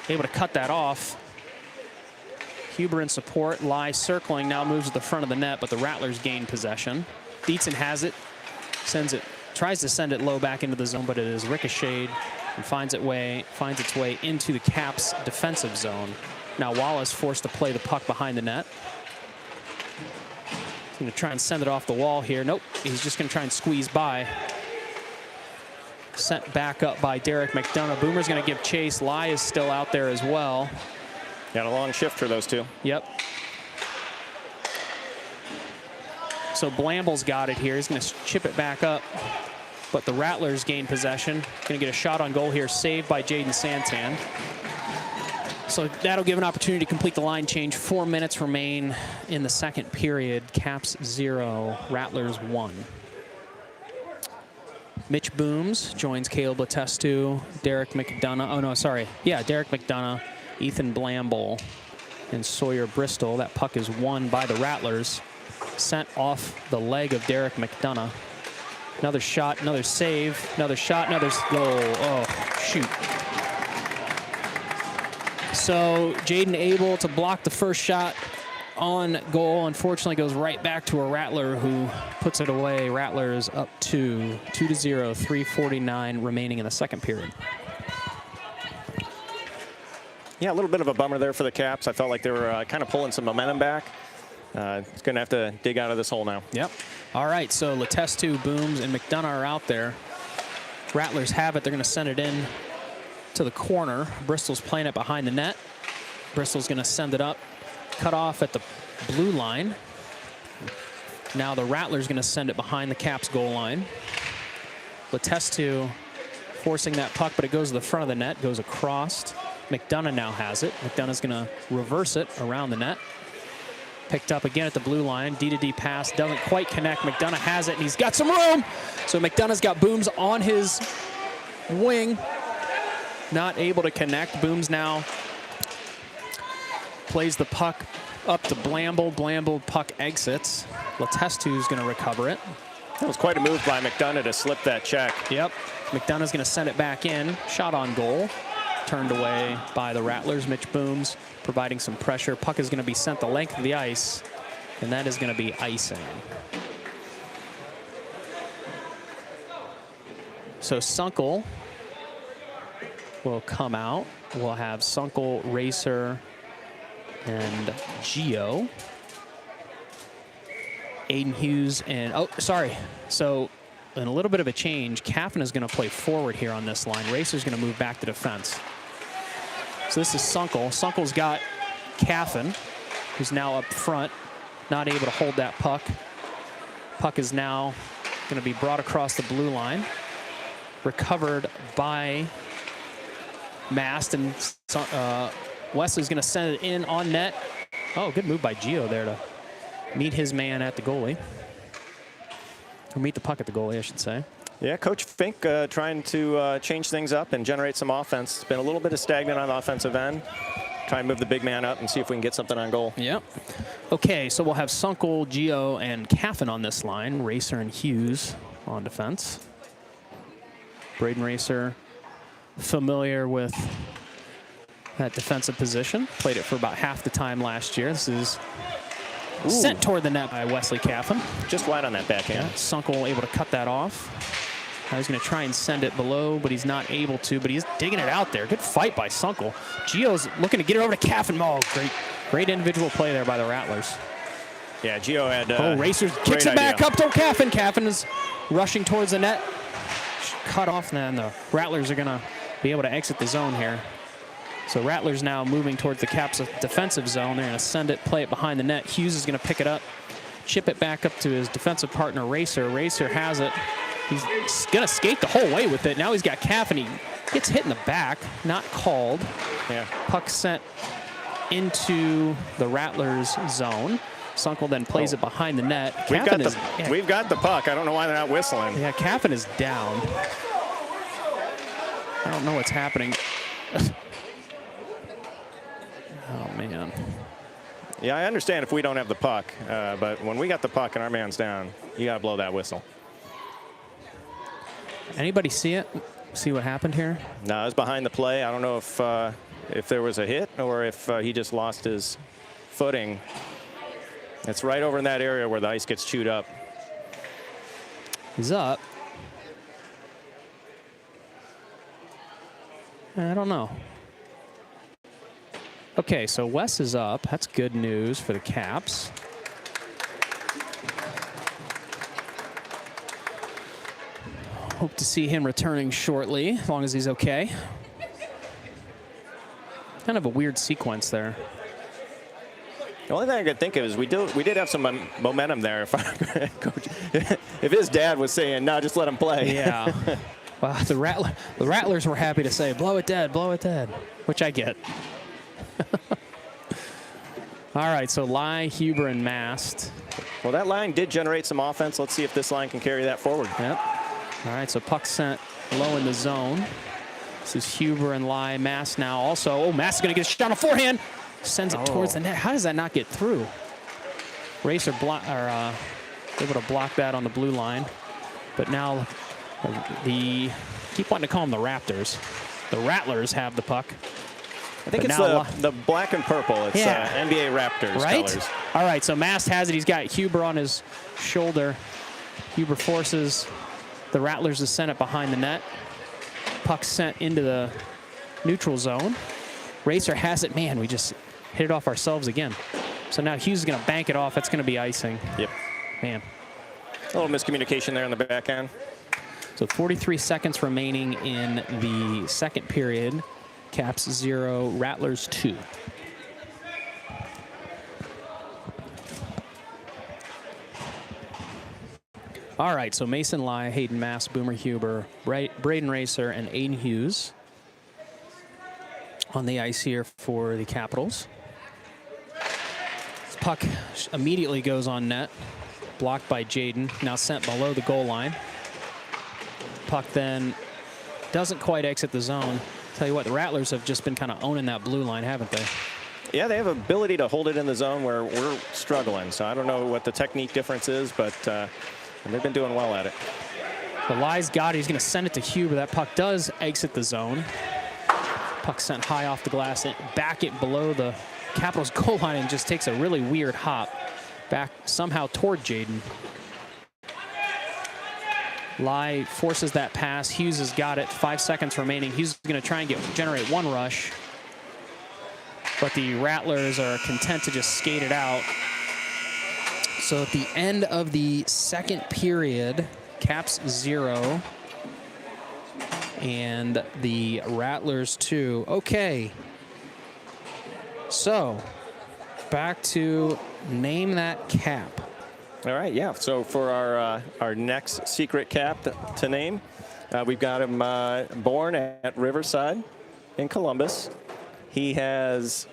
Able to cut that off. Huber in support. Lai circling, now moves to the front of the net, but the Rattlers gain possession. Dietzen has it. Sends it. Tries to send it low back into the zone, but it is ricocheted and finds its way into the Caps' defensive zone. Now Wallace forced to play the puck behind the net. He's going to try and send it off the wall here. Nope, he's just going to try and squeeze by. Sent back up by Derek McDonough. Boomer's going to give chase. Lai is still out there as well. Got a long shift for those two. Yep. So Blamble's got it here. He's going to chip it back up. But the Rattlers gain possession. Going to get a shot on goal here, saved by Jaden Santan. So that'll give an opportunity to complete the line change. 4 minutes remain in the second period. Caps 0, Rattlers 1. Mitch Booms joins Caleb Letestu, Derek McDonough. Oh, no, sorry. Yeah, Derek McDonough, Ethan Blamble, and Sawyer Bristol. That puck is won by the Rattlers. Sent off the leg of Derek McDonough. Another shot, another save, another shot, another goal. Oh, shoot. So Jaden able to block the first shot on goal. Unfortunately goes right back to a Rattler who puts it away. Rattlers up 2-0, 3:49 remaining in the second period. Yeah, a little bit of a bummer there for the Caps. I felt like they were kind of pulling some momentum back. It's going to have to dig out of this hole now. Yep. All right, so Letestu, Booms, and McDonough are out there. Rattlers have it. They're going to send it in to the corner. Bristol's playing it behind the net. Bristol's going to send it up. Cut off at the blue line. Now the Rattlers going to send it behind the Caps goal line. Letestu forcing that puck, but it goes to the front of the net, goes across. McDonough now has it. McDonough's going to reverse it around the net. Picked up again at the blue line. D-to-D pass doesn't quite connect. McDonough has it, and he's got some room. So McDonough's got Booms on his wing. Not able to connect. Booms now plays the puck up to Blamble. Blamble puck exits. Letestu's going to recover it. That was quite a move by McDonough to slip that check. Yep. McDonough's going to send it back in. Shot on goal. Turned away by the Rattlers. Mitch Booms providing some pressure. Puck is going to be sent the length of the ice, and that is going to be icing. So Sunkel will come out. We'll have Sunkel, Racer, and Gio. Aiden Hughes and, oh, sorry. So in a little bit of a change, Caffin is going to play forward here on this line. Racer's going to move back to defense. So this is Sunkel. Sunkel's got Caffin, who's now up front, not able to hold that puck. Puck is now going to be brought across the blue line. Recovered by Mast, and Wesley's going to send it in on net. Oh, good move by Gio there to meet his man at the goalie. Or meet the puck at the goalie, I should say. Yeah, Coach Fink trying to change things up and generate some offense. It's been a little bit of stagnant on the offensive end. Try and move the big man up and see if we can get something on goal. Yep. Okay, so we'll have Sunkel, Gio, and Caffin on this line. Racer and Hughes on defense. Braden Racer, familiar with that defensive position. Played it for about half the time last year. This is sent toward the net by Wesley Caffin. Just wide on that backhand. Yeah, Sunkel able to cut that off. Now he's going to try and send it below, but he's not able to. But he's digging it out there. Good fight by Sunkel. Gio's looking to get it over to Caffin. Oh, great individual play there by the Rattlers. Yeah, Gio had. Racer kicks it back up to Caffin. Caffin is rushing towards the net. Cut off, and then the Rattlers are going to be able to exit the zone here. So Rattlers now moving towards the Caps' defensive zone. They're going to send it, play it behind the net. Hughes is going to pick it up, chip it back up to his defensive partner, Racer. Racer has it. He's going to skate the whole way with it. Now he's got Caffin. He gets hit in the back, not called. Yeah. Puck sent into the Rattlers zone. Sunkel then plays it behind the net. We've got the puck. I don't know why they're not whistling. Yeah, Caffin is down. I don't know what's happening. Oh, man. Yeah, I understand if we don't have the puck, but when we got the puck and our man's down, you got to blow that whistle. Anybody see it? See what happened here? No, it was behind the play. I don't know if there was a hit or if he just lost his footing. It's right over in that area where the ice gets chewed up. He's up. I don't know. Okay, so Wes is up. That's good news for the Caps. Hope to see him returning shortly, as long as he's okay. Kind of a weird sequence there. The only thing I could think of is we did have some momentum there. If his dad was saying, no, just let him play. Yeah. Well, the Rattlers were happy to say, blow it dead, which I get. All right, so Lai, Huber, and Mast. Well, that line did generate some offense. Let's see if this line can carry that forward. Yep. All right, so puck sent low in the zone. This is Huber and Lai. Mast now also. Oh, Mast is going to get a shot on a forehand. Sends it towards the net. How does that not get through? Racer able to block that on the blue line. But now keep wanting to call them the Raptors. The Rattlers have the puck. I think it's the black and purple. It's NBA Raptors colors. All right, so Mast has it. He's got Huber on his shoulder. Huber forces the Rattlers to send it behind the net. Puck sent into the neutral zone. Racer has it. Man, we just hit it off ourselves again. So now Hughes is going to bank it off. That's going to be icing. Yep. Man. A little miscommunication there in the backhand. So 43 seconds remaining in the second period. Caps 0, Rattlers 2. All right, so Mason Lai, Hayden Mass, Boomer Huber, Braden Racer, and Aiden Hughes on the ice here for the Capitals. This puck immediately goes on net, blocked by Jaden, now sent below the goal line. Puck then doesn't quite exit the zone. Tell you what, the Rattlers have just been kind of owning that blue line, haven't they? Yeah, they have ability to hold it in the zone where we're struggling. So I don't know what the technique difference is, but they've been doing well at it. The Lai's got it. He's going to send it to Huber. That puck does exit the zone. Puck sent high off the glass, back it below the Capitals goal line, and just takes a really weird hop back somehow toward Jaden. Lai forces that pass. Hughes has got it. 5 seconds remaining. Hughes is going to try and generate one rush, but the Rattlers are content to just skate it out. So at the end of the second period, Caps 0 and the Rattlers 2. Okay, so back to name that cap. All right, yeah. So for our next secret cap to name, we've got him born at Riverside in Columbus. He has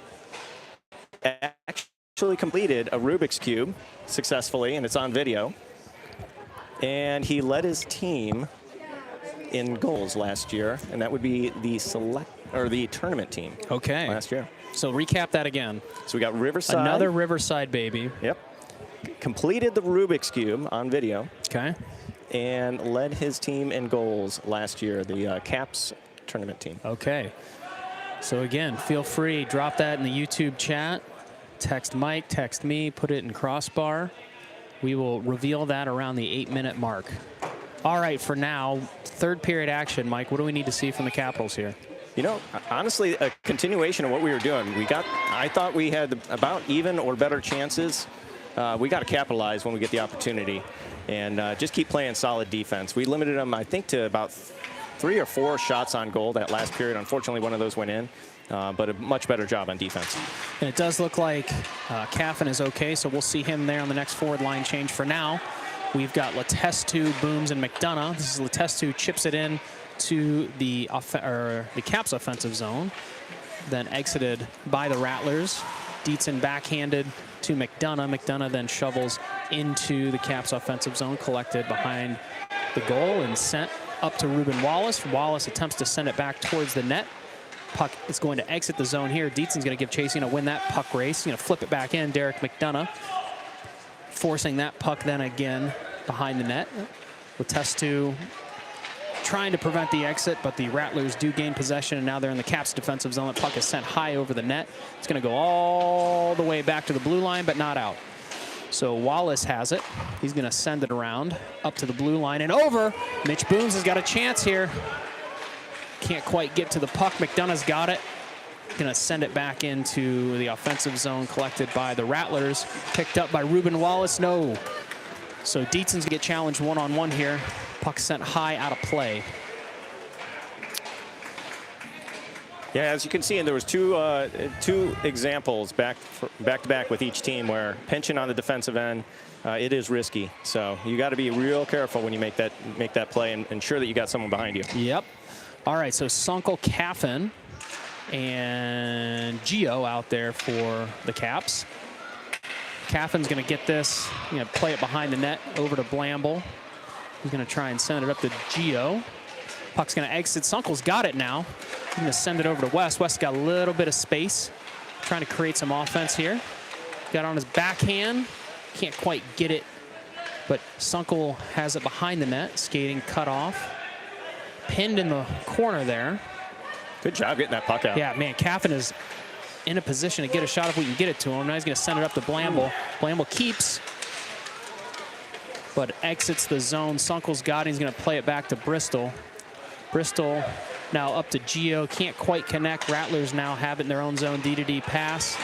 actually completed a Rubik's Cube successfully, and it's on video. And he led his team in goals last year, and that would be the tournament team. Okay. Last year. So recap that again. So we got Riverside. Another Riverside baby. Yep. Completed the Rubik's Cube on video. Okay. And led his team in goals last year, the Caps tournament team. Okay. So again, feel free, drop that in the YouTube chat. Text Mike, text me, put it in crossbar. We will reveal that around the 8-minute mark. All right, for now, third period action. Mike, what do we need to see from the Capitals here? You know, honestly, a continuation of what we were doing. I thought we had about even or better chances. We got to capitalize when we get the opportunity and just keep playing solid defense. We limited them, I think, to about 3 or 4 shots on goal that last period. Unfortunately, one of those went in, but a much better job on defense. And it does look like Caffin is okay, so we'll see him there on the next forward line change. For now, we've got Letestu, Booms, and McDonough. This is Letestu, chips it in to the Caps offensive zone, then exited by the Rattlers. Dietzen backhanded to McDonough. McDonough then shovels into the Caps offensive zone, collected behind the goal and sent up to Ruben Wallace. Wallace attempts to send it back towards the net. Puck is going to exit the zone here. Dietzen's going to give chase, win that puck race. Flip it back in. Derek McDonough forcing that puck then again behind the net. Letestu trying to prevent the exit, but the Rattlers do gain possession, and now they're in the Caps defensive zone. The puck is sent high over the net. It's going to go all the way back to the blue line, but not out. So Wallace has it. He's going to send it around up to the blue line and over. Mitch Booms has got a chance here. Can't quite get to the puck. McDonough's got it. Going to send it back into the offensive zone, collected by the Rattlers. Picked up by Ruben Wallace. No. So Dietzen's going to get challenged one-on-one here. Puck sent high, out of play. Yeah, as you can see, and there was two examples back to back with each team where pinching on the defensive end, it is risky. So you got to be real careful when you make that play and ensure that you got someone behind you. Yep. All right, so Sunkel, Caffin, and Gio out there for the Caps. Caffin's going to get this, play it behind the net over to Blamble. He's going to try and send it up to Gio. Puck's going to exit. Sunkel's got it now. He's going to send it over to West. West got a little bit of space, trying to create some offense here. Got on his backhand. Can't quite get it, but Sunkel has it behind the net. Skating cut off. Pinned in the corner there. Good job getting that puck out. Yeah, man, Caffin is in a position to get a shot if we can get it to him. Now he's going to send it up to Blamble. Blamble keeps, but exits the zone. Sunkel's got it. He's going to play it back to Bristol. Bristol now up to Gio. Can't quite connect. Rattlers now have it in their own zone. D-to-D pass.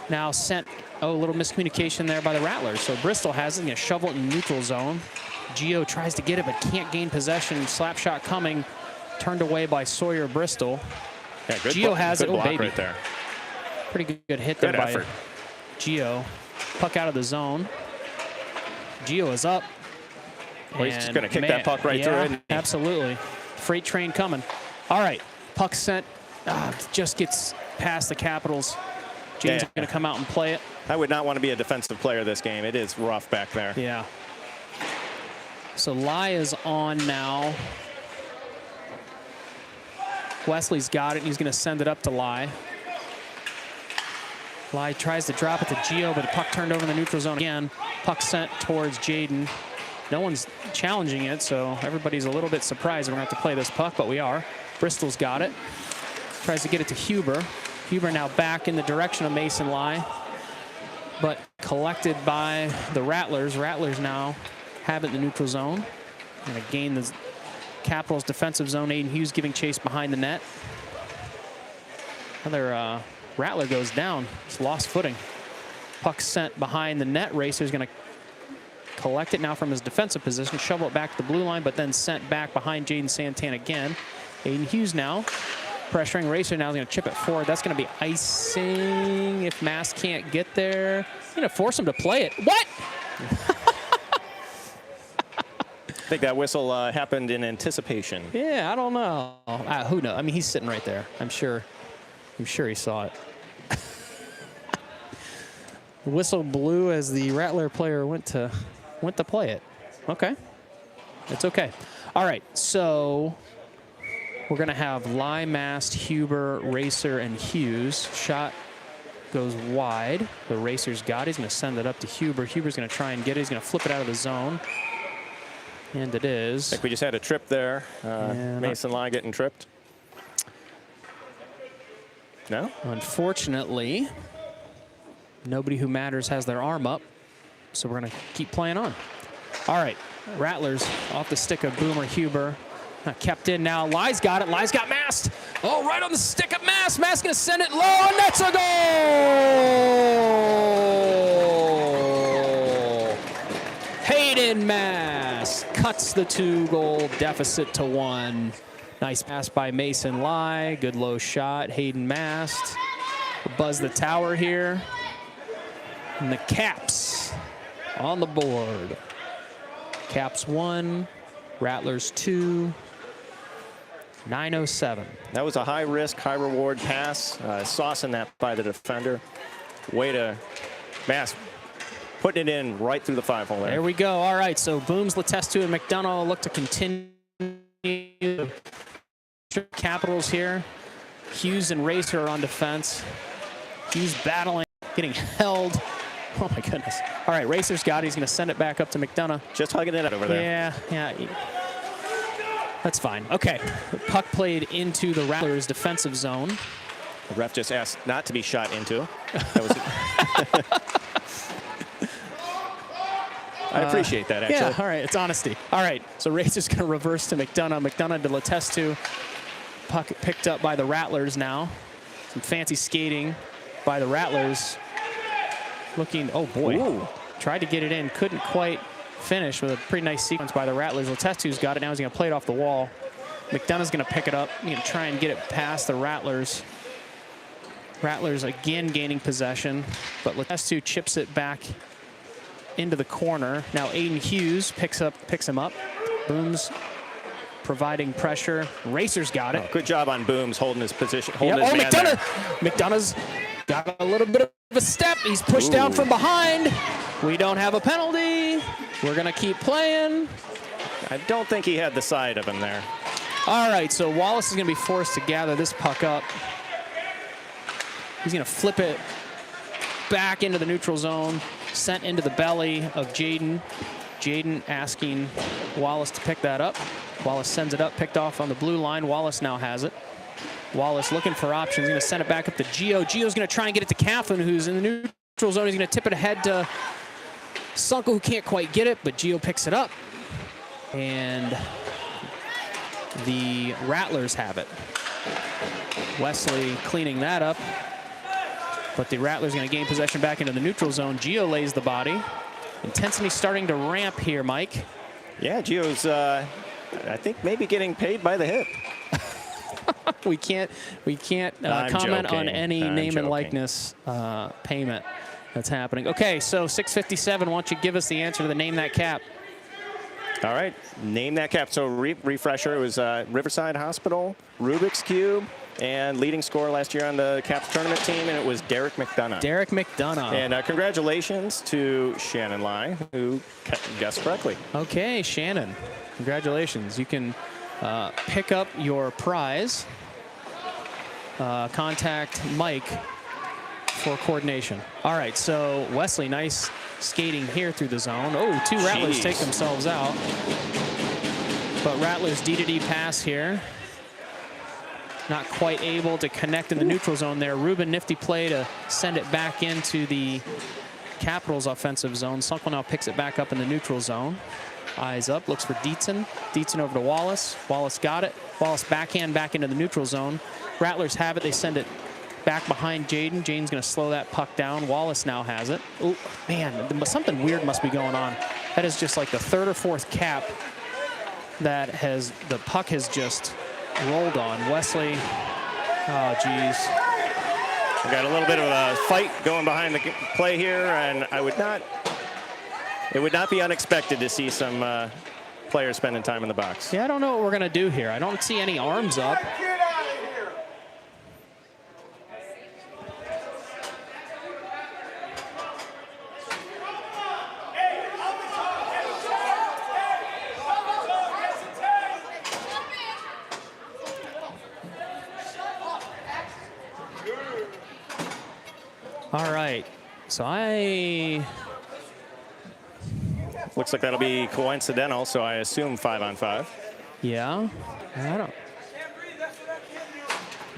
Now sent, a little miscommunication there by the Rattlers. So Bristol has it. Going to shovel it in neutral zone. Gio tries to get it, but can't gain possession. Slap shot coming. Turned away by Sawyer Bristol. Yeah, good Gio has it. Oh, baby. Right there. Pretty good hit there by Gio. Puck out of the zone. Gio is up. Well, he's just going to kick that puck right through it. Absolutely. Freight train coming. All right. Puck sent. Just gets past the Capitals. Jaden's going to come out and play it. I would not want to be a defensive player this game. It is rough back there. Yeah. So Lai is on now. Wesley's got it. He's going to send it up to Lai. Lai tries to drop it to Gio, but the puck turned over in the neutral zone again. Puck sent towards Jaden. No one's challenging it, so everybody's a little bit surprised we're going to have to play this puck, but we are. Bristol's got it. Tries to get it to Huber. Huber now back in the direction of Mason Lai, but collected by the Rattlers. Rattlers now have it in the neutral zone. Going to gain the Capitals defensive zone. Aiden Hughes giving chase behind the net. Another Rattler goes down. It's lost footing. Puck sent behind the net. Racer's going to collect it now from his defensive position, shovel it back to the blue line, but then sent back behind Jaden Santan again. Aiden Hughes now pressuring Racer. Now is going to chip it forward. That's going to be icing if Mass can't get there. He's going to force him to play it. What? I think that whistle happened in anticipation. Yeah, I don't know. Who knows? I mean, he's sitting right there. I'm sure he saw it. The whistle blew as the Rattler player went to play it. Okay. It's okay. All right, so we're going to have Lai, Mast, Huber, Racer, and Hughes. Shot goes wide. The Racer's got it. He's going to send it up to Huber. Huber's going to try and get it. He's going to flip it out of the zone. And it is. I think we just had a trip there. Mason Lai getting tripped. No? Unfortunately, nobody who matters has their arm up. So we're going to keep playing on. All right. Rattlers off the stick of Boomer Huber. Kept in now. Lai's got it. Lai's got Mast. Oh, right on the stick of Mast. Mast going to send it low, and that's a goal! Hayden Mast cuts the 2-goal deficit to 1. Nice pass by Mason Lai. Good low shot. Hayden Mast. Buzz the tower here. And the Caps on the board. Caps 1, Rattlers 2. 9:07. That was a high-risk, high-reward pass. Saucing that by the defender. Way to Mass putting it in right through the 5-hole there. There we go. All right, so Booms, Letestu, and McDonough look to continue the Capitals here. Hughes and Racer are on defense. Hughes battling, getting held. Oh, my goodness. All right, Racer's got it. He's going to send it back up to McDonough. Just hugging it over there. Yeah. That's fine. Okay. The puck played into the Rattlers' defensive zone. The ref just asked not to be shot into. That was I appreciate that, actually. Yeah, all right. It's honesty. All right. So Racer's going to reverse to McDonough. McDonough to Letestu. Puck picked up by the Rattlers now. Some fancy skating by the Rattlers. Looking, oh boy. Ooh. Tried to get it in. Couldn't quite finish with a pretty nice sequence by the Rattlers. Letestu's got it. Now he's going to play it off the wall. McDonough's going to pick it up. He's going to try and get it past the Rattlers. Rattlers again gaining possession, but Letestu chips it back into the corner. Now Aiden Hughes picks him up. Booms providing pressure. Racer's got it. Oh, good job on Booms holding his position. McDonough's got a little bit of a step. He's pushed down from behind. We don't have a penalty. We're going to keep playing. I don't think he had the side of him there. All right, so Wallace is going to be forced to gather this puck up. He's going to flip it back into the neutral zone, sent into the belly of Jaden. Jaden asking Wallace to pick that up. Wallace sends it up, picked off on the blue line. Wallace now has it. Wallace looking for options. He's going to send it back up to Gio. Gio's going to try and get it to Kaplan, who's in the neutral zone. He's going to tip it ahead to Sunko, who can't quite get it, but Gio picks it up. And the Rattlers have it. Wesley cleaning that up. But the Rattlers going to gain possession back into the neutral zone. Gio lays the body. Intensity starting to ramp here, Mike. Yeah, Gio's, I think, maybe getting paid by the hip. we can't comment on any name and likeness payment that's happening. Okay, so 6:57. Why don't you give us the answer to the name that cap? All right, name that cap. So refresher, it was Riverside Hospital, Rubik's Cube, and leading scorer last year on the Caps tournament team, and it was Derek McDonough. Derek McDonough. And congratulations to Shannon Lai, who guessed correctly. Okay, Shannon, congratulations. You can pick up your prize. Contact Mike for coordination. All right, so Wesley, nice skating here through the zone. Oh, two Rattlers take themselves out. But Rattlers D-to-D pass here. Not quite able to connect in the neutral zone there. Ruben, nifty play to send it back into the Capitals offensive zone. Sunkel now picks it back up in the neutral zone. Eyes up, looks for Dietzen. Dietzen over to Wallace. Wallace got it. Wallace backhand back into the neutral zone. Rattlers have it. They send it back behind Jaden. Jaden's going to slow that puck down. Wallace now has it. Oh, man, something weird must be going on. That is just like the third or fourth cap that the puck has just rolled on. Wesley, oh, geez. We got a little bit of a fight going behind the play here, and it would not be unexpected to see some players spending time in the box. Yeah, I don't know what we're going to do here. I don't see any arms up. All right, so looks like that'll be coincidental, so I assume 5-on-5. Yeah, I don't.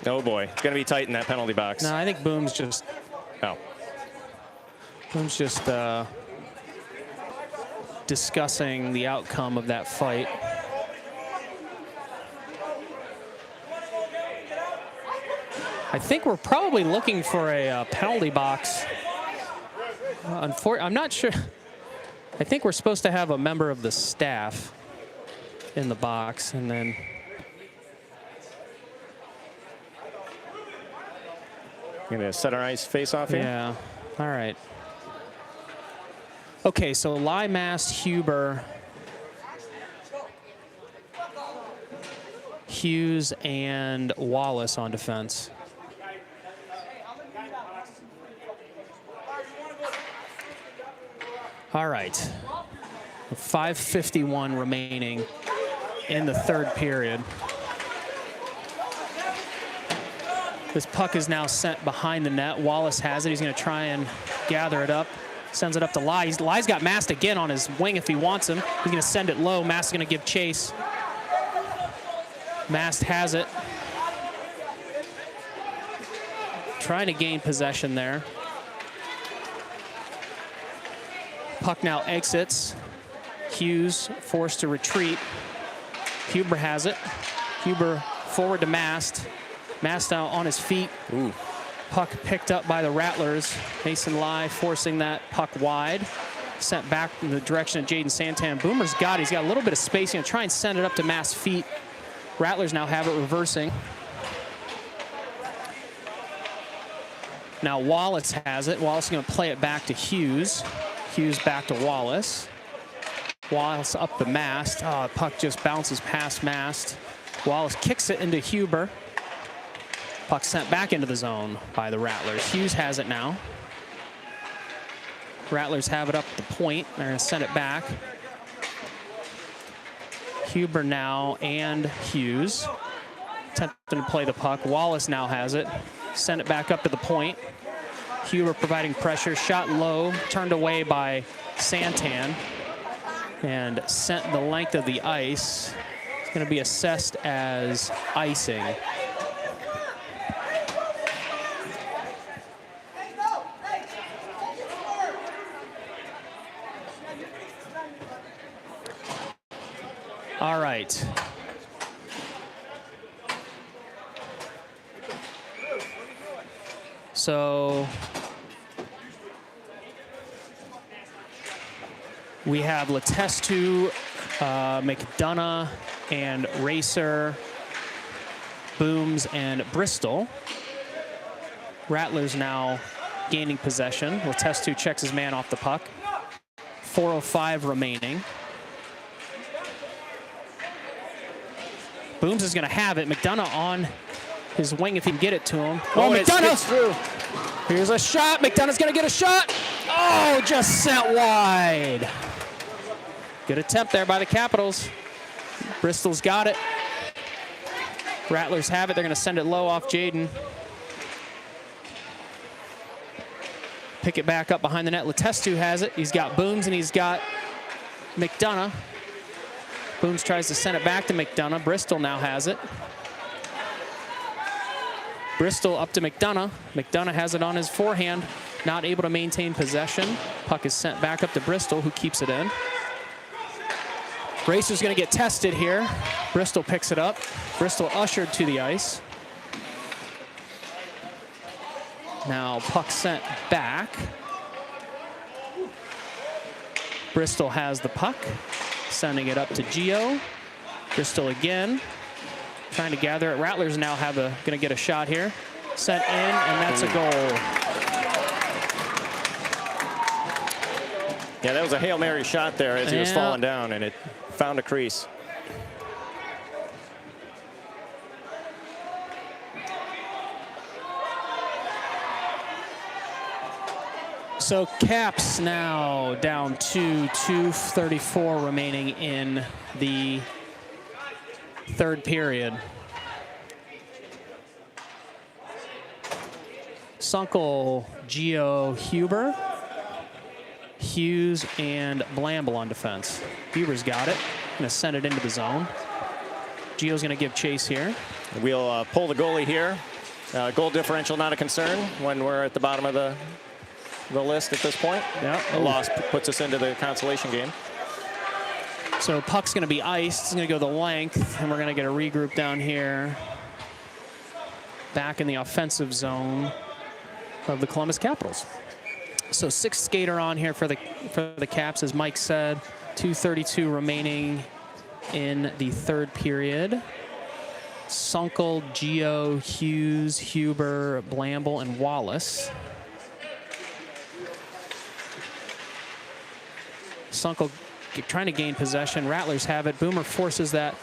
Oh boy, it's gonna be tight in that penalty box. No, I think Boom's just. Oh. Boom's just discussing the outcome of that fight. I think we're probably looking for a penalty box. I'm not sure. I think we're supposed to have a member of the staff in the box, and then gonna set our ice face off here. Yeah. All right. Okay, so Lai, Mast, Huber, Hughes, and Wallace on defense. All right, 5:51 remaining in the third period. This puck is now sent behind the net. Wallace has it. He's going to try and gather it up. Sends it up to Lai. Lai's got Mast again on his wing if he wants him. He's going to send it low. Mast is going to give chase. Mast has it. Trying to gain possession there. Puck now exits. Hughes forced to retreat. Huber has it. Huber forward to Mast. Mast now on his feet. Ooh. Puck picked up by the Rattlers. Mason Lai forcing that puck wide. Sent back in the direction of Jaden Santan. Boomer's got it. He's got a little bit of space. He's going to try and send it up to Mast's feet. Rattlers now have it reversing. Now Wallace has it. Wallace is going to play it back to Hughes. Hughes back to Wallace. Wallace up the Mast. Oh, the puck just bounces past Mast. Wallace kicks it into Huber. Puck sent back into the zone by the Rattlers. Hughes has it now. Rattlers have it up at the point. They're going to send it back. Huber now and Hughes. Attempting to play the puck. Wallace now has it. Send it back up to the point. Huber providing pressure. Shot low. Turned away by Santan. And sent the length of the ice. It's going to be assessed as icing. All right. So we have Letestu, McDonough, and Racer, Booms, and Bristol. Rattlers now gaining possession. Letestu checks his man off the puck. 4:05 remaining. Booms is going to have it. McDonough on his wing if he can get it to him. Oh, it McDonough! skips through. Here's a shot. McDonough's going to get a shot. Oh, just sent wide. Good attempt there by the Capitals. Bristol's got it. Rattlers have it. They're going to send it low off Jaden. Pick it back up behind the net. Letestu has it. He's got Booms and he's got McDonough. Booms tries to send it back to McDonough. Bristol now has it. Bristol up to McDonough. McDonough has it on his forehand. Not able to maintain possession. Puck is sent back up to Bristol, who keeps it in. Racer's going to get tested here. Bristol picks it up. Bristol ushered to the ice. Now puck sent back. Bristol has the puck, sending it up to Gio. Bristol again, trying to gather it. Rattlers now going to get a shot here. Sent in, and that's a goal. Yeah, that was a Hail Mary shot there as he was falling down, and it found a crease. So Caps now down to 2:34 remaining in the third period. Sunkel, Gio, Huber, Hughes, and Blamble on defense. Huber's got it. Gonna send it into the zone. Gio's gonna give chase here. We'll pull the goalie here. Goal differential not a concern when we're at the bottom of the list at this point. Yeah. A loss puts us into the consolation game. So puck's going to be iced. It's going to go the length, and we're going to get a regroup down here. Back in the offensive zone of the Columbus Capitals. So sixth skater on here for the Caps, as Mike said. 2:32 remaining in the third period. Sunkel, Gio, Hughes, Huber, Blamble, and Wallace. Sunkel trying to gain possession. Rattlers have it. Boomer forces that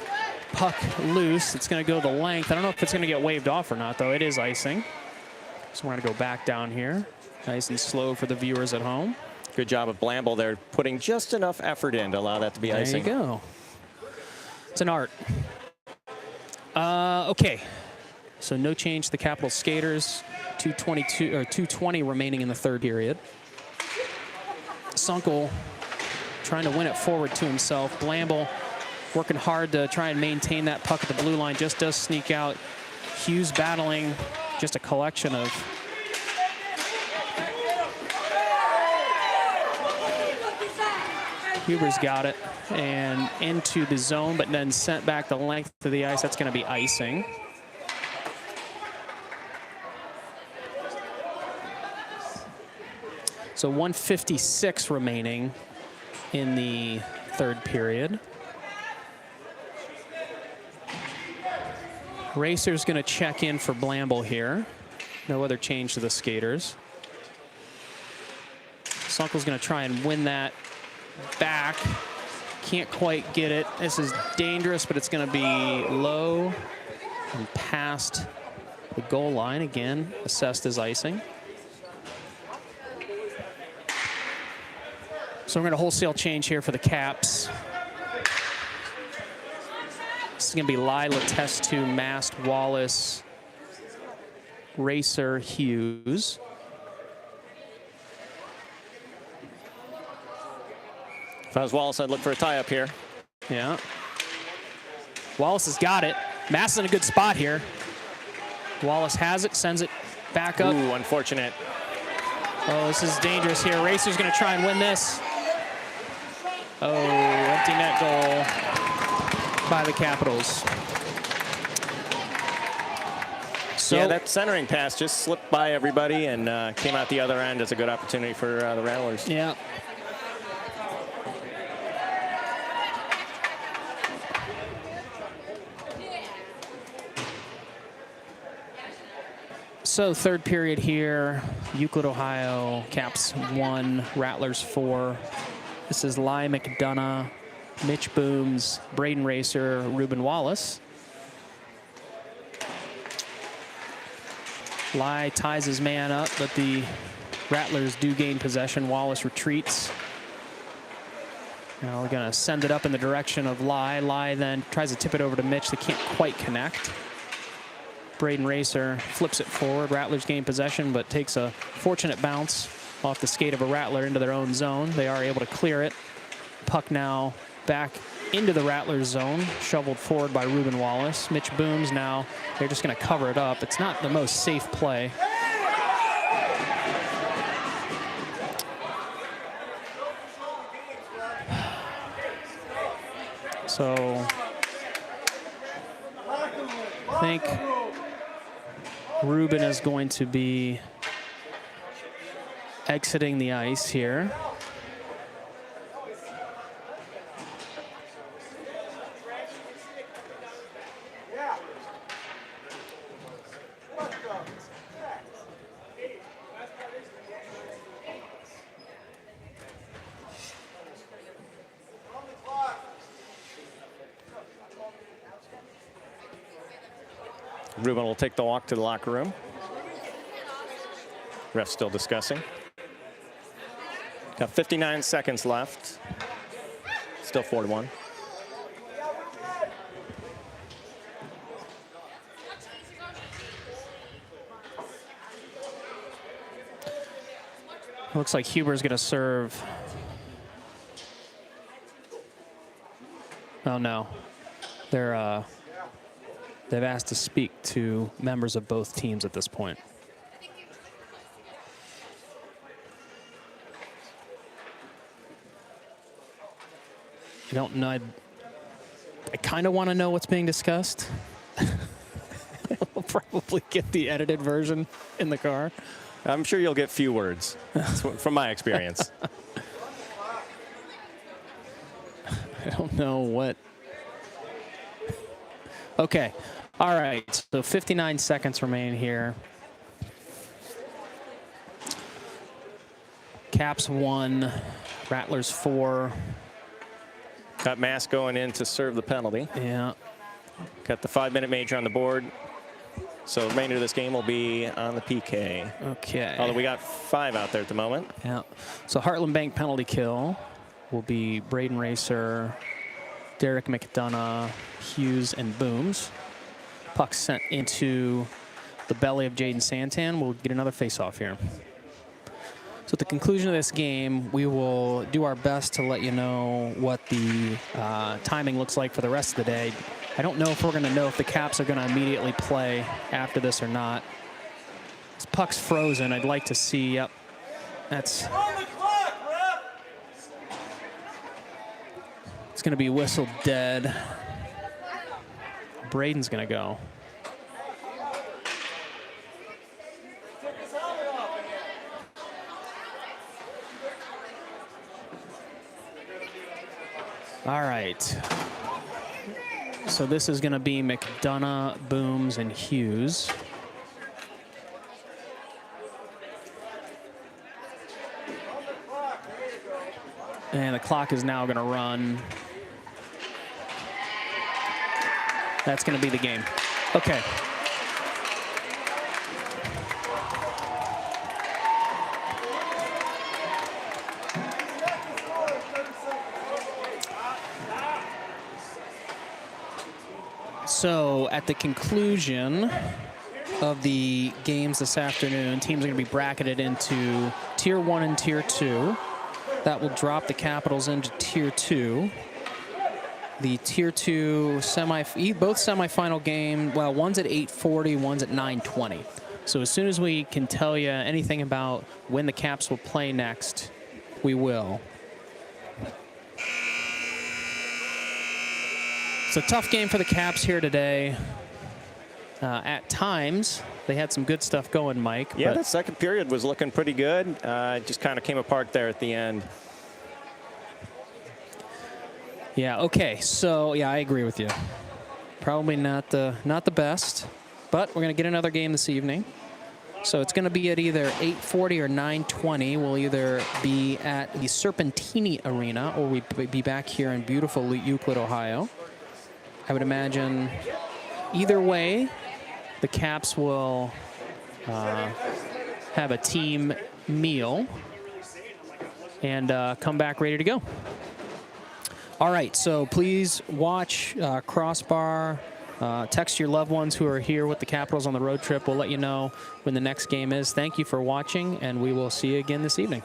puck loose. It's going to go the length. I don't know if it's going to get waved off or not, though. It is icing. So we're going to go back down here. Nice and slow for the viewers at home. Good job of Blamble there, putting just enough effort in to allow that to be icing. There you go. It's an art. Okay. So no change to the Capital skaters. 2:20 remaining in the third period. Sunkel trying to win it forward to himself. Blamble working hard to try and maintain that puck at the blue line. Just does sneak out. Hughes battling just a collection of Huber's got it and into the zone, but then sent back the length of the ice. That's going to be icing. So 1:56 remaining in the third period. Racer's going to check in for Blamble here. No other change to the skaters. Sunkel's going to try and win that back. Can't quite get it. This is dangerous, but it's going to be low and past the goal line. Again, assessed as icing. So we're going to wholesale change here for the Caps. This is going to be Lila, Letestu, Mast, Wallace, Racer, Hughes. If I was Wallace, I'd look for a tie-up here. Yeah. Wallace has got it. Mast in a good spot here. Wallace has it, sends it back up. Ooh, unfortunate. Oh, this is dangerous here. Racer's going to try and win this. Oh, empty net goal by the Capitals. So yeah, that centering pass just slipped by everybody and came out the other end as a good opportunity for the Rattlers. Yeah. So third period here, Euclid, Ohio, Caps 1, Rattlers 4. This is Lai McDonough, Mitch Booms, Braden Racer, Ruben Wallace. Lai ties his man up, but the Rattlers do gain possession. Wallace retreats. Now we're going to send it up in the direction of Lai. Lai then tries to tip it over to Mitch. They can't quite connect. Braden Racer flips it forward. Rattlers gain possession, but takes a fortunate bounce off the skate of a Rattler into their own zone. They are able to clear it. Puck now back into the Rattlers zone, shoveled forward by Ruben Wallace. Mitch booms now. They're just going to cover it up. It's not the most safe play. So I think Ruben is going to be exiting the ice here. Ruben will take the walk to the locker room. Ref's still discussing. Got 59 seconds left. Still 4-1. Looks like Huber's going to serve. Oh no, they've asked to speak to members of both teams at this point. I don't know. I kind of want to know what's being discussed. We'll probably get the edited version in the car. I'm sure you'll get few words from my experience. I don't know what. Okay. All right. So 59 seconds remain here. Caps 1, Rattlers 4. Got Mass going in to serve the penalty. Yeah. Got the 5-minute major on the board. So the remainder of this game will be on the PK. Okay. Although we got 5 out there at the moment. Yeah. So Heartland Bank penalty kill will be Braden Racer, Derek McDonough, Hughes, and Booms. Puck sent into the belly of Jaden Santan. We'll get another face-off here. So at the conclusion of this game, we will do our best to let you know what the timing looks like for the rest of the day. I don't know if we're going to know if the Caps are going to immediately play after this or not. This puck's frozen. I'd like to see. Yep, that's. It's going to be whistled dead. Braden's going to go. All right. So this is going to be McDonough, Booms, and Hughes. And the clock is now going to run. That's going to be the game. Okay. So at the conclusion of the games this afternoon, teams are going to be bracketed into Tier 1 and Tier 2. That will drop the Capitals into Tier 2. The Tier 2 both semifinal game, well, one's at 8:40, one's at 9:20. So as soon as we can tell you anything about when the Caps will play next, we will. It's a tough game for the Caps here today. At times, they had some good stuff going, Mike. Yeah, the second period was looking pretty good. It just kind of came apart there at the end. Yeah, okay. So, yeah, I agree with you. Probably not the best, but we're going to get another game this evening. So it's going to be at either 8:40 or 9:20. We'll either be at the Serpentini Arena or we'll be back here in beautiful Euclid, Ohio. I would imagine either way, the Caps will have a team meal, and come back ready to go. All right, so please watch Crossbar. Text your loved ones who are here with the Capitals on the road trip. We'll let you know when the next game is. Thank you for watching, and we will see you again this evening.